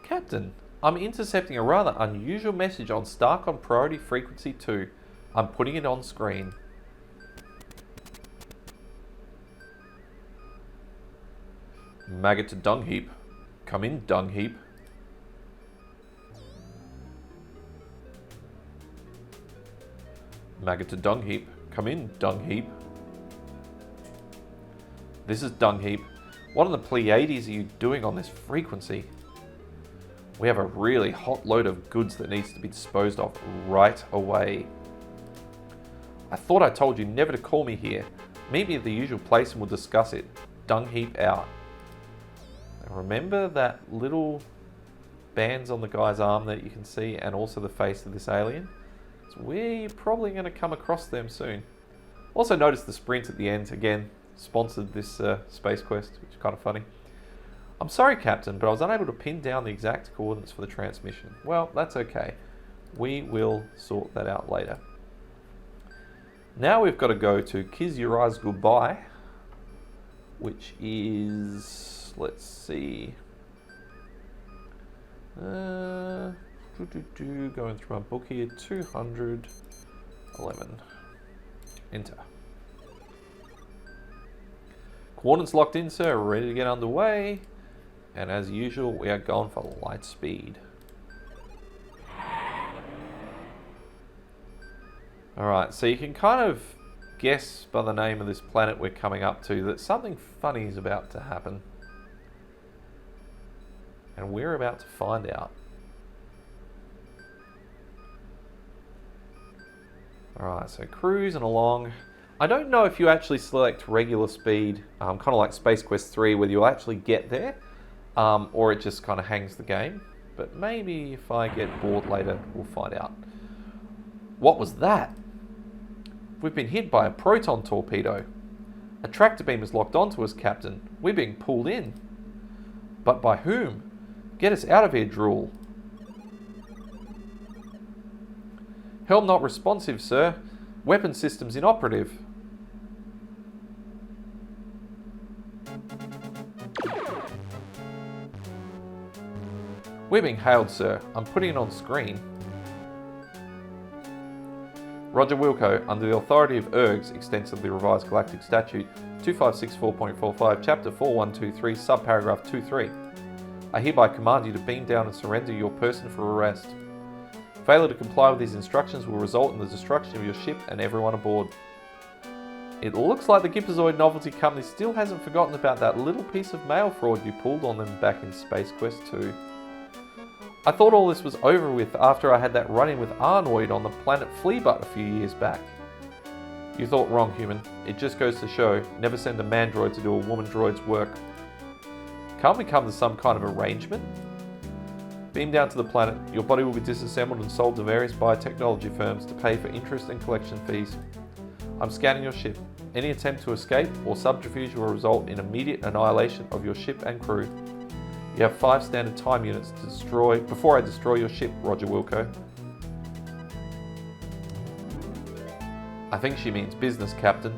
Captain, I'm intercepting a rather unusual message on Starcon priority frequency 2. I'm putting it on screen. Maggot to dung heap. Come in, dung heap. Maggot to dung heap. Come in, dung heap. This is dung heap. What in the Pleiades are you doing on this frequency? We have a really hot load of goods that needs to be disposed of right away. I thought I told you never to call me here. Meet me at the usual place and we'll discuss it. Dung heap out. Now remember that little bands on the guy's arm that you can see, and also the face of this alien? So we're probably going to come across them soon. Also notice the sprint at the end, again, sponsored this space quest, which is kind of funny. I'm sorry, Captain, but I was unable to pin down the exact coordinates for the transmission. Well, that's okay. We will sort that out later. Now we've got to go to Kiss Your Eyes Goodbye, which is, let's see, going through my book here, 211. Enter. Coordinates locked in, sir. Ready to get underway. And as usual, we are going for light speed. Alright, so you can kind of guess by the name of this planet we're coming up to that something funny is about to happen. And we're about to find out. Alright, so cruising along. I don't know if you actually select regular speed, kind of like Space Quest 3, whether you'll actually get there, or it just kind of hangs the game. But maybe if I get bored later, we'll find out. What was that? We've been hit by a proton torpedo. A tractor beam is locked onto us, Captain. We're being pulled in. But by whom? Get us out of here, Drool. Helm not responsive, sir. Weapon systems inoperative. We're being hailed, sir. I'm putting it on screen. Roger Wilco, under the authority of ERG's extensively revised Galactic Statute 2564.45, Chapter 4123, Subparagraph 23. I hereby command you to beam down and surrender your person for arrest. Failure to comply with these instructions will result in the destruction of your ship and everyone aboard. It looks like the Gipazoid Novelty Company still hasn't forgotten about that little piece of mail fraud you pulled on them back in Space Quest 2. I thought all this was over with after I had that run-in with Arnoid on the planet Fleabutt a few years back. You thought wrong, human. It just goes to show, never send a man droid to do a woman droid's work. Can't we come to some kind of arrangement? Beam down to the planet, your body will be disassembled and sold to various biotechnology firms to pay for interest and collection fees. I'm scanning your ship. Any attempt to escape or subterfuge will result in immediate annihilation of your ship and crew. You have 5 standard time units to destroy before I destroy your ship, Roger Wilco. I think she means business, Captain.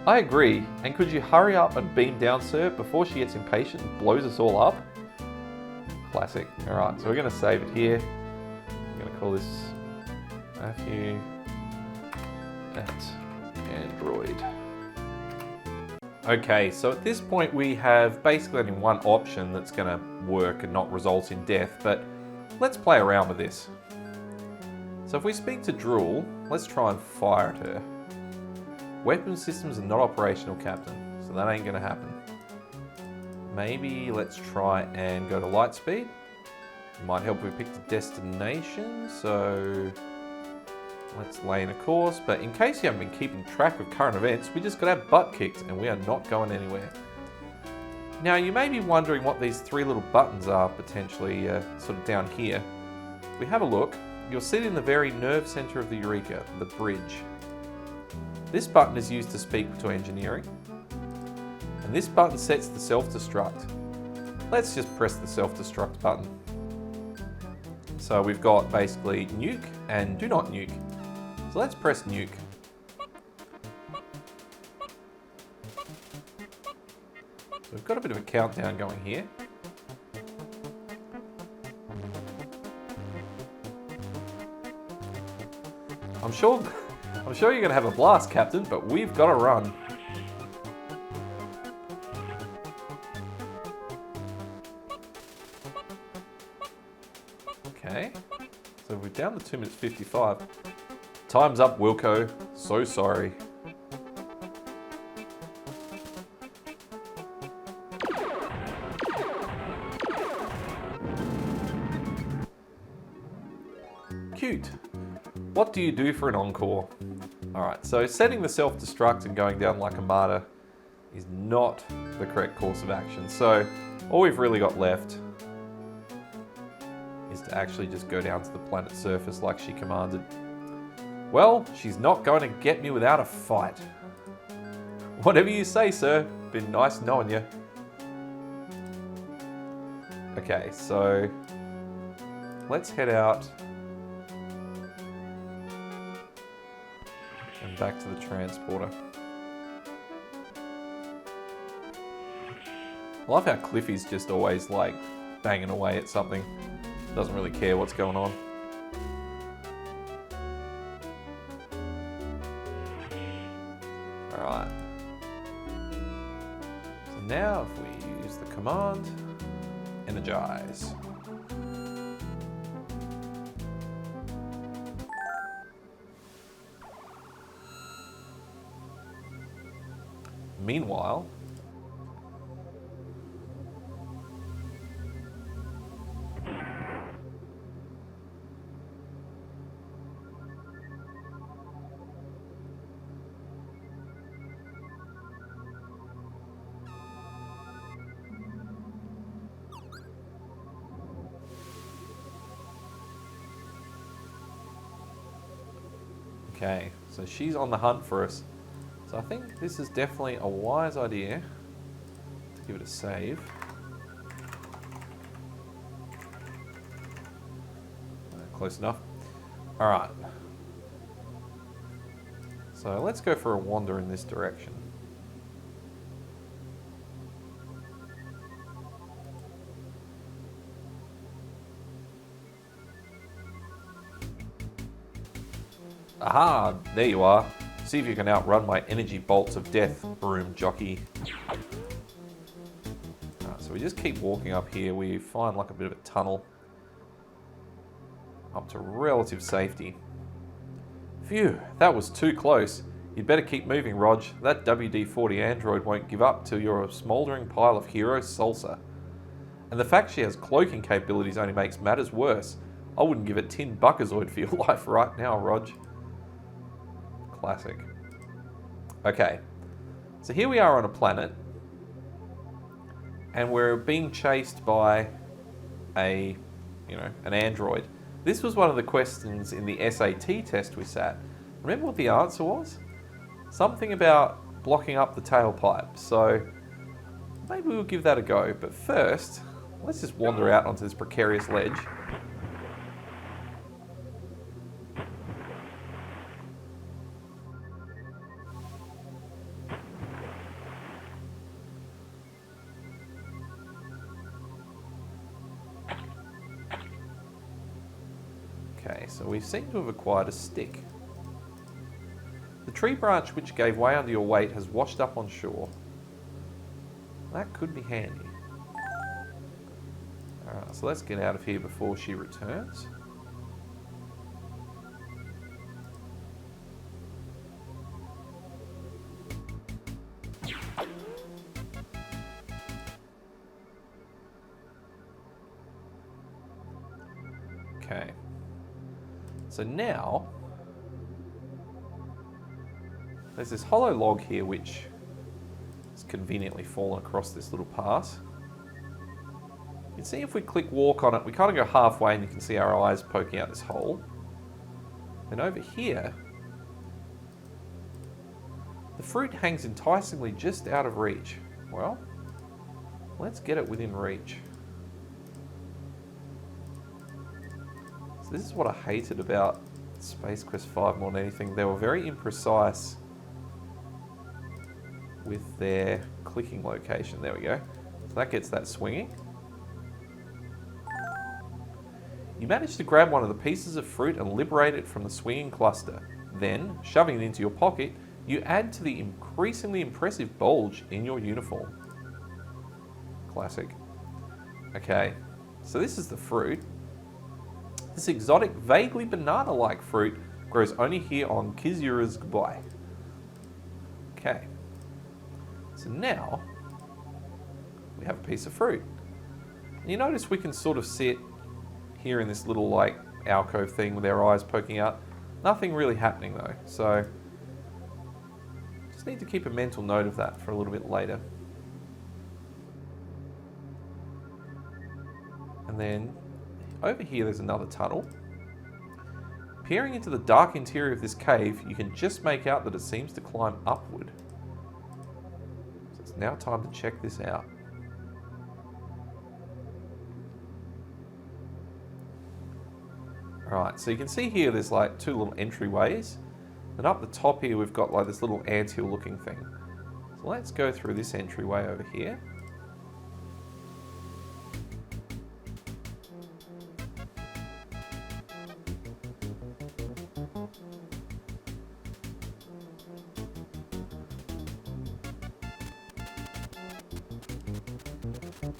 I agree, and could you hurry up and beam down, sir, before she gets impatient and blows us all up? Classic. Alright, so we're going to save it here. I'm going to call this Matthew at Android. Okay, so at this point we have basically only one option that's going to work and not result in death, but let's play around with this. So if we speak to Drool, let's try and fire at her. Weapon systems are not operational, Captain, so that ain't going to happen. Maybe let's try and go to light speed. It might help if we pick the destination, so let's lay in a course. But in case you haven't been keeping track of current events, we just got our butt kicked and we are not going anywhere. Now you may be wondering what these 3 little buttons are potentially sort of down here. If we have a look, you'll see it in the very nerve center of the Eureka, the bridge. This button is used to speak to engineering. And this button sets the self-destruct. Let's just press the self-destruct button. So we've got basically nuke and do not nuke. So let's press nuke. So we've got a bit of a countdown going here. sure you're gonna have a blast, Captain, but we've got to run. Okay, so we're down to 2 minutes 55. Time's up, Wilco. So sorry. Cute. What do you do for an encore? Alright, so setting the self-destruct and going down like a martyr is not the correct course of action. So all we've really got left is to actually just go down to the planet's surface like she commanded. Well, she's not going to get me without a fight. Whatever you say, sir. Been nice knowing you. Okay, so let's head out and back to the transporter. I love how Cliffy's just always like banging away at something. Doesn't really care what's going on. Alright. So now if we use the command, energize. Meanwhile, okay, so she's on the hunt for us. So I think this is definitely a wise idea to give it a save. Close enough. Alright. So let's go for a wander in this direction. Aha! There you are. See if you can outrun my energy bolts of death, broom jockey. So we just keep walking up here. We find like a bit of a tunnel up to relative safety. Phew, that was too close. You'd better keep moving, Rog. That WD-40 android won't give up till you're a smouldering pile of hero salsa. And the fact she has cloaking capabilities only makes matters worse. I wouldn't give a tin buckazoid for your life right now, Rog. Classic. Okay, so here we are on a planet, and we're being chased by an android. This was one of the questions in the SAT test we sat. Remember what the answer was? Something about blocking up the tailpipe. So maybe we'll give that a go. But first, let's just wander out onto this precarious ledge. Okay, so we seem to have acquired a stick. The tree branch which gave way under your weight has washed up on shore. That could be handy. Alright, so let's get out of here before she returns. Okay. So now, there's this hollow log here which has conveniently fallen across this little pass. You can see if we click walk on it, we kind of go halfway and you can see our eyes poking out this hole. And over here, the fruit hangs enticingly just out of reach. Well, let's get it within reach. So this is what I hated about Space Quest 5 more than anything. They were very imprecise with their clicking location. There we go. So that gets that swinging. You managed to grab one of the pieces of fruit and liberate it from the swinging cluster. Then, shoving it into your pocket, you add to the increasingly impressive bulge in your uniform. Classic. Okay, so this is the fruit. This exotic, vaguely banana-like fruit grows only here on Kizura's Goodbye. Okay, so now we have a piece of fruit. And you notice we can sort of sit here in this little like alcove thing with our eyes poking out. Nothing really happening though, so just need to keep a mental note of that for a little bit later. And then over here there's another tunnel. Peering into the dark interior of this cave, you can just make out that it seems to climb upward. So it's now time to check this out. Alright, so you can see here there's like two little entryways. And up the top here we've got like this little anthill looking thing. So let's go through this entryway over here.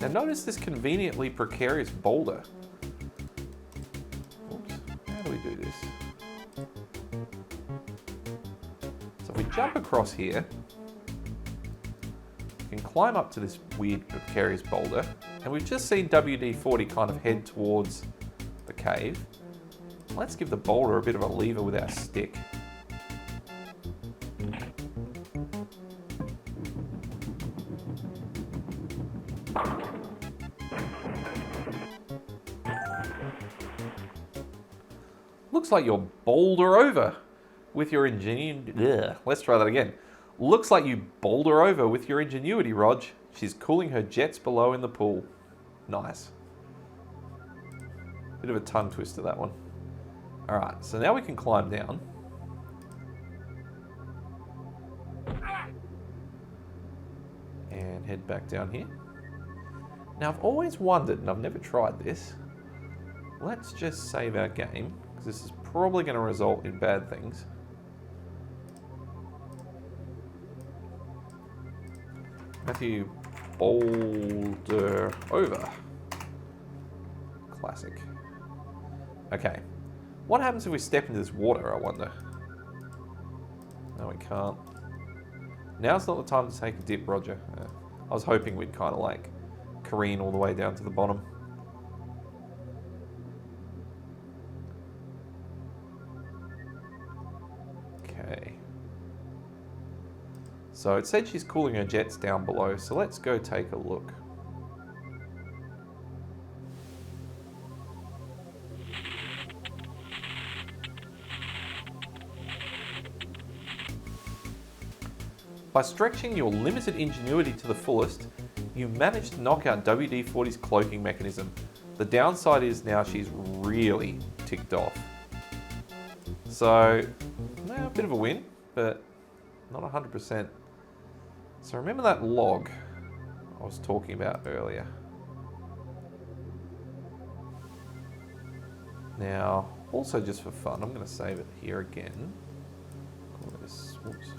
Now notice this conveniently precarious boulder. Oops, how do we do this? So if we jump across here, we can climb up to this weird precarious boulder, and we've just seen WD-40 kind of head towards the cave. Let's give the boulder a bit of a lever with our stick. Looks like you're boulder over with your ingenuity. Let's try that again. Looks like you boulder over with your ingenuity, Rog. She's cooling her jets below in the pool. Nice. Bit of a tongue twister, that one. Alright, so now we can climb down. And head back down here. Now I've always wondered, and I've never tried this. Let's just save our game. This is probably going to result in bad things. Matthew, boulder over. Classic. Okay. What happens if we step into this water, I wonder? No, we can't. Now's not the time to take a dip, Roger. I was hoping we'd kind of like careen all the way down to the bottom. So it said she's cooling her jets down below, so let's go take a look. By stretching your limited ingenuity to the fullest, you managed to knock out WD-40's cloaking mechanism. The downside is now she's really ticked off. So, a bit of a win, but not 100%. So remember that log I was talking about earlier. Now, also just for fun, I'm going to save it here again. Call this, whoops,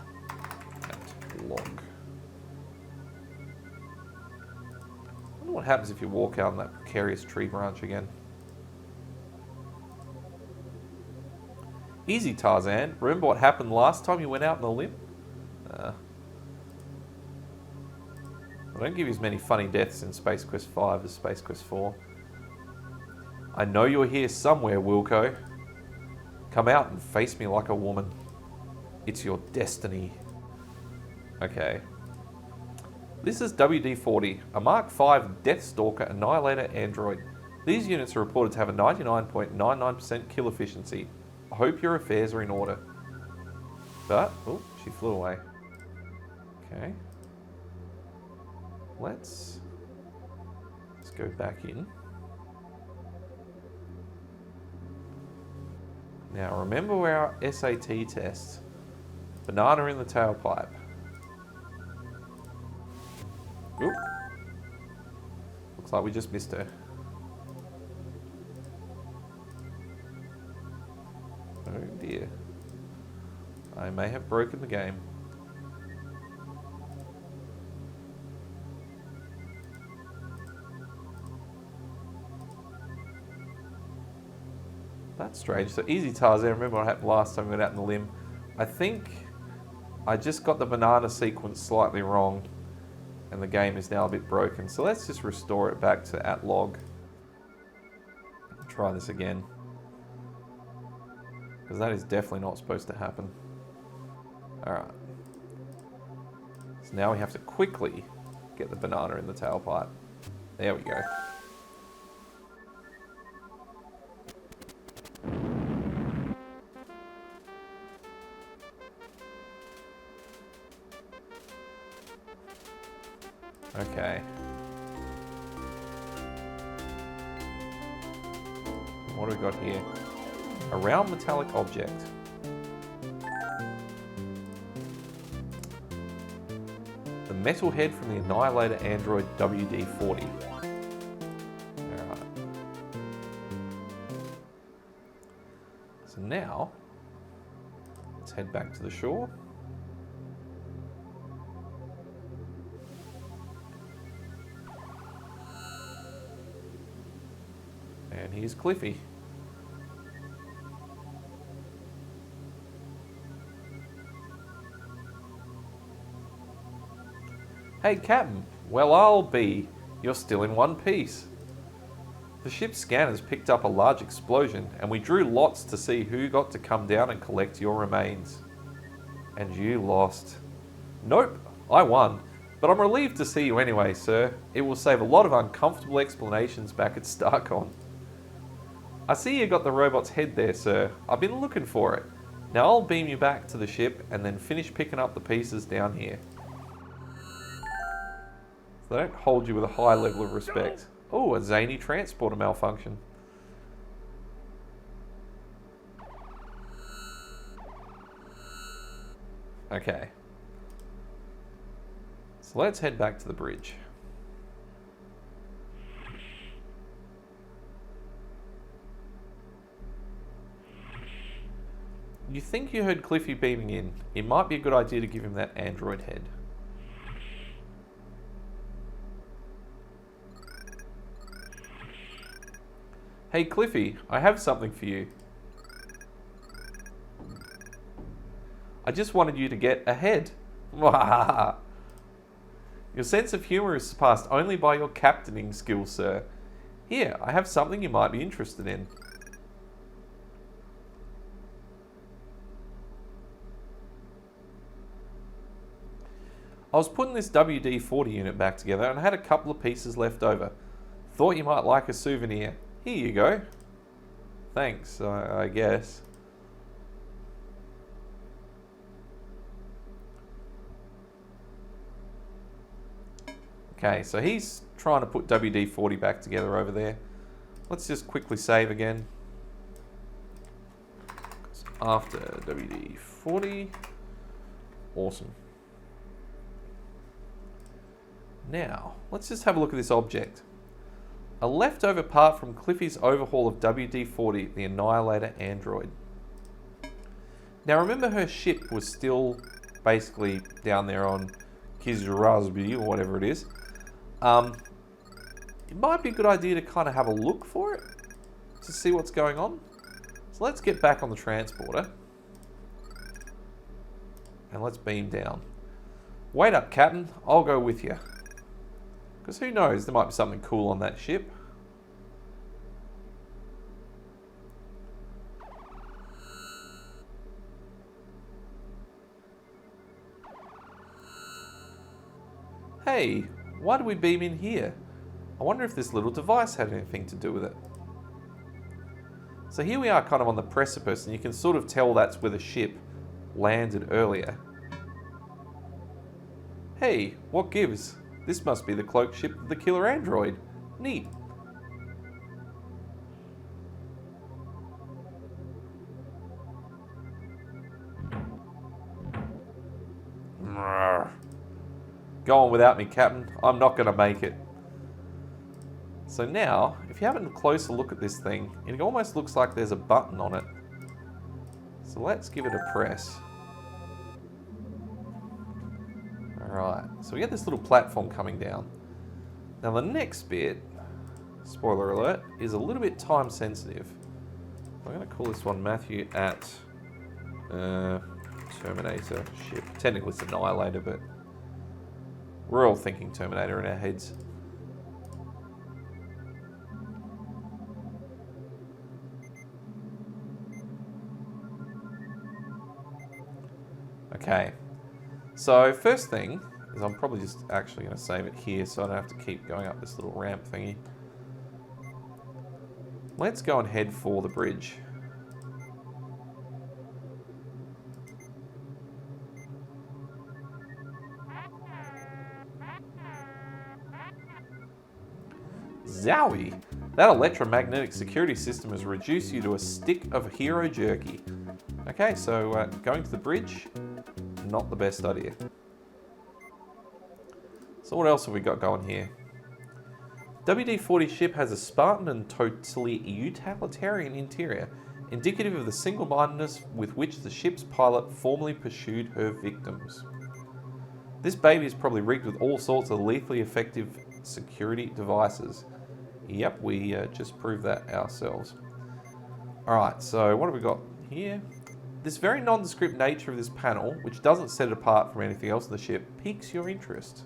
that log. I wonder what happens if you walk out on that precarious tree branch again. Easy, Tarzan. Remember what happened last time you went out on a limb? I don't give you as many funny deaths in Space Quest 5 as Space Quest 4. I know you're here somewhere, Wilco. Come out and face me like a woman. It's your destiny. Okay. This is WD-40, a Mark V Deathstalker Annihilator android. These units are reported to have a 99.99% kill efficiency. I hope your affairs are in order. But, oh, she flew away. Okay. Let's go back in. Now remember our SAT test. Banana in the tailpipe. Oop. Looks like we just missed her. Oh dear. I may have broken the game. That's strange. So easy Tarzan, remember what happened last time we went out on the limb. I think I just got the banana sequence slightly wrong and the game is now a bit broken. So let's just restore it back to @log. Try this again. Because that is definitely not supposed to happen. Alright. So now we have to quickly get the banana in the tailpipe. There we go. Okay. What do we got here? A round metallic object. The metal head from the Annihilator android WD-40. Alright. So now, let's head back to the shore. And here's Cliffy. Hey Captain, well I'll be. You're still in one piece. The ship's scanners picked up a large explosion and we drew lots to see who got to come down and collect your remains. And you lost. Nope, I won. But I'm relieved to see you anyway, sir. It will save a lot of uncomfortable explanations back at Starcon. I see you got the robot's head there, sir. I've been looking for it. Now I'll beam you back to the ship and then finish picking up the pieces down here. So they don't hold you with a high level of respect. Oh, a zany transporter malfunction. Okay. So let's head back to the bridge. You think you heard Cliffy beaming in. It might be a good idea to give him that android head. Hey Cliffy, I have something for you. I just wanted you to get a head. Your sense of humour is surpassed only by your captaining skills, sir. Here, I have something you might be interested in. I was putting this WD-40 unit back together and I had a couple of pieces left over. Thought you might like a souvenir. Here you go. Thanks, I guess. Okay, so he's trying to put WD-40 back together over there. Let's just quickly save again. After WD-40. Awesome. Now, let's just have a look at this object. A leftover part from Cliffy's overhaul of WD-40, the Annihilator android. Now remember her ship was still basically down there on Kizrazbi or whatever it is. It might be a good idea to kind of have a look for it to see what's going on. So let's get back on the transporter and let's beam down. Wait up, Captain. I'll go with you. Because who knows, there might be something cool on that ship. Hey, why did we beam in here? I wonder if this little device had anything to do with it. So here we are kind of on the precipice and you can sort of tell that's where the ship landed earlier. Hey, what gives? This must be the cloak ship of the killer android. Neat. Go on without me, Captain. I'm not going to make it. So now, if you have a closer look at this thing, it almost looks like there's a button on it. So let's give it a press. Right, so we get this little platform coming down. Now the next bit, spoiler alert, is a little bit time sensitive. I'm going to call this one Matthew at Terminator ship. Technically it's Annihilator, but we're all thinking Terminator in our heads. Okay, so first thing is I'm probably just actually going to save it here so I don't have to keep going up this little ramp thingy. Let's go and head for the bridge. Zowie! That electromagnetic security system has reduced you to a stick of hero jerky. Okay, so going to the bridge, not the best idea. So what else have we got going here? WD-40 ship has a Spartan and totally utilitarian interior, indicative of the single-mindedness with which the ship's pilot formerly pursued her victims. This baby is probably rigged with all sorts of lethally effective security devices. Yep, we just proved that ourselves. Alright, so what have we got here? This very nondescript nature of this panel, which doesn't set it apart from anything else in the ship, piques your interest.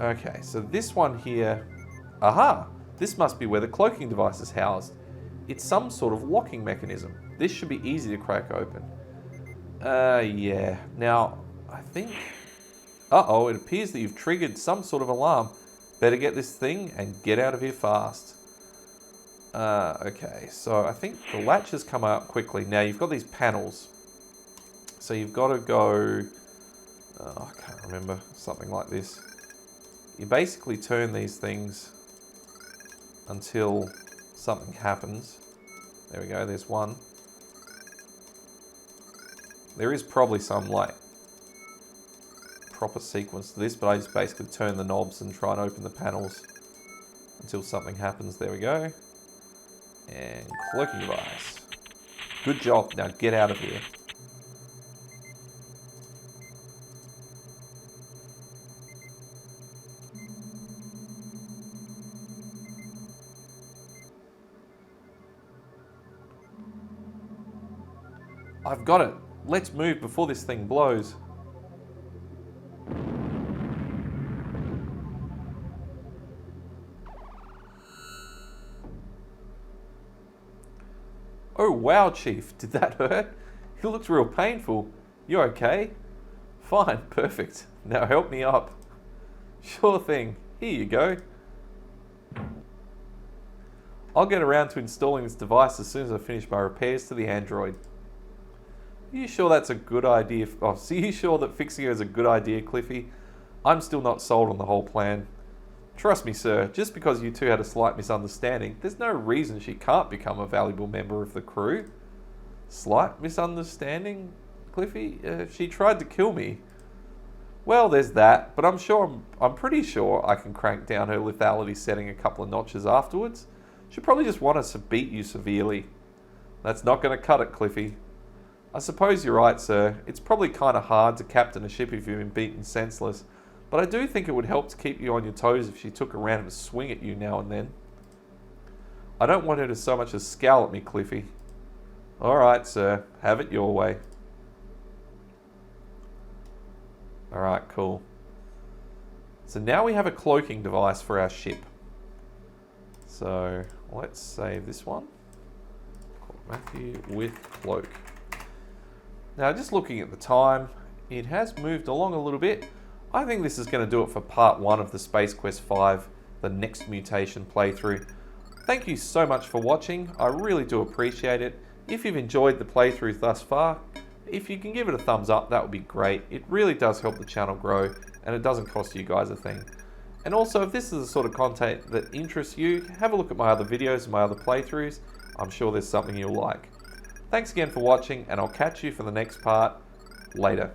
Okay, so this one here, aha! This must be where the cloaking device is housed. It's some sort of locking mechanism. This should be easy to crack open. Yeah. Now, I think... Uh-oh, it appears that you've triggered some sort of alarm. Better get this thing and get out of here fast. Okay, so I think the latches come out quickly. Now, you've got these panels. So you've got to go... Oh, I can't remember. Something like this. You basically turn these things until something happens. There we go, there's one. There is probably some, like, proper sequence to this, but I just basically turn the knobs and try and open the panels until something happens. There we go. And cloaking device. Good job. Now get out of here. I've got it. Let's move before this thing blows. Oh wow, Chief. Did that hurt? It looks real painful. You okay? Fine, perfect. Now help me up. Sure thing. Here you go. I'll get around to installing this device as soon as I finish my repairs to the android. Are you sure that's a good idea? Oh, so you sure that fixing her is a good idea, Cliffy? I'm still not sold on the whole plan. Trust me, sir, just because you two had a slight misunderstanding, there's no reason she can't become a valuable member of the crew. Slight misunderstanding, Cliffy? She tried to kill me. Well, there's that, but I'm pretty sure I can crank down her lethality setting a couple of notches afterwards. She'll probably just want us to beat you severely. That's not going to cut it, Cliffy. I suppose you're right, sir. It's probably kind of hard to captain a ship if you've been beaten senseless, but I do think it would help to keep you on your toes if she took a random swing at you now and then. I don't want her to so much as scowl at me, Cliffy. Alright, sir. Have it your way. Alright, cool. So now we have a cloaking device for our ship. So let's save this one. Matthew with cloak. Now, just looking at the time, it has moved along a little bit. I think this is going to do it for part 1 of the Space Quest 5, the next mutation playthrough. Thank you so much for watching. I really do appreciate it. If you've enjoyed the playthrough thus far, if you can give it a thumbs up, that would be great. It really does help the channel grow, and it doesn't cost you guys a thing. And also, if this is the sort of content that interests you, have a look at my other videos and my other playthroughs. I'm sure there's something you'll like. Thanks again for watching, and I'll catch you for the next part later.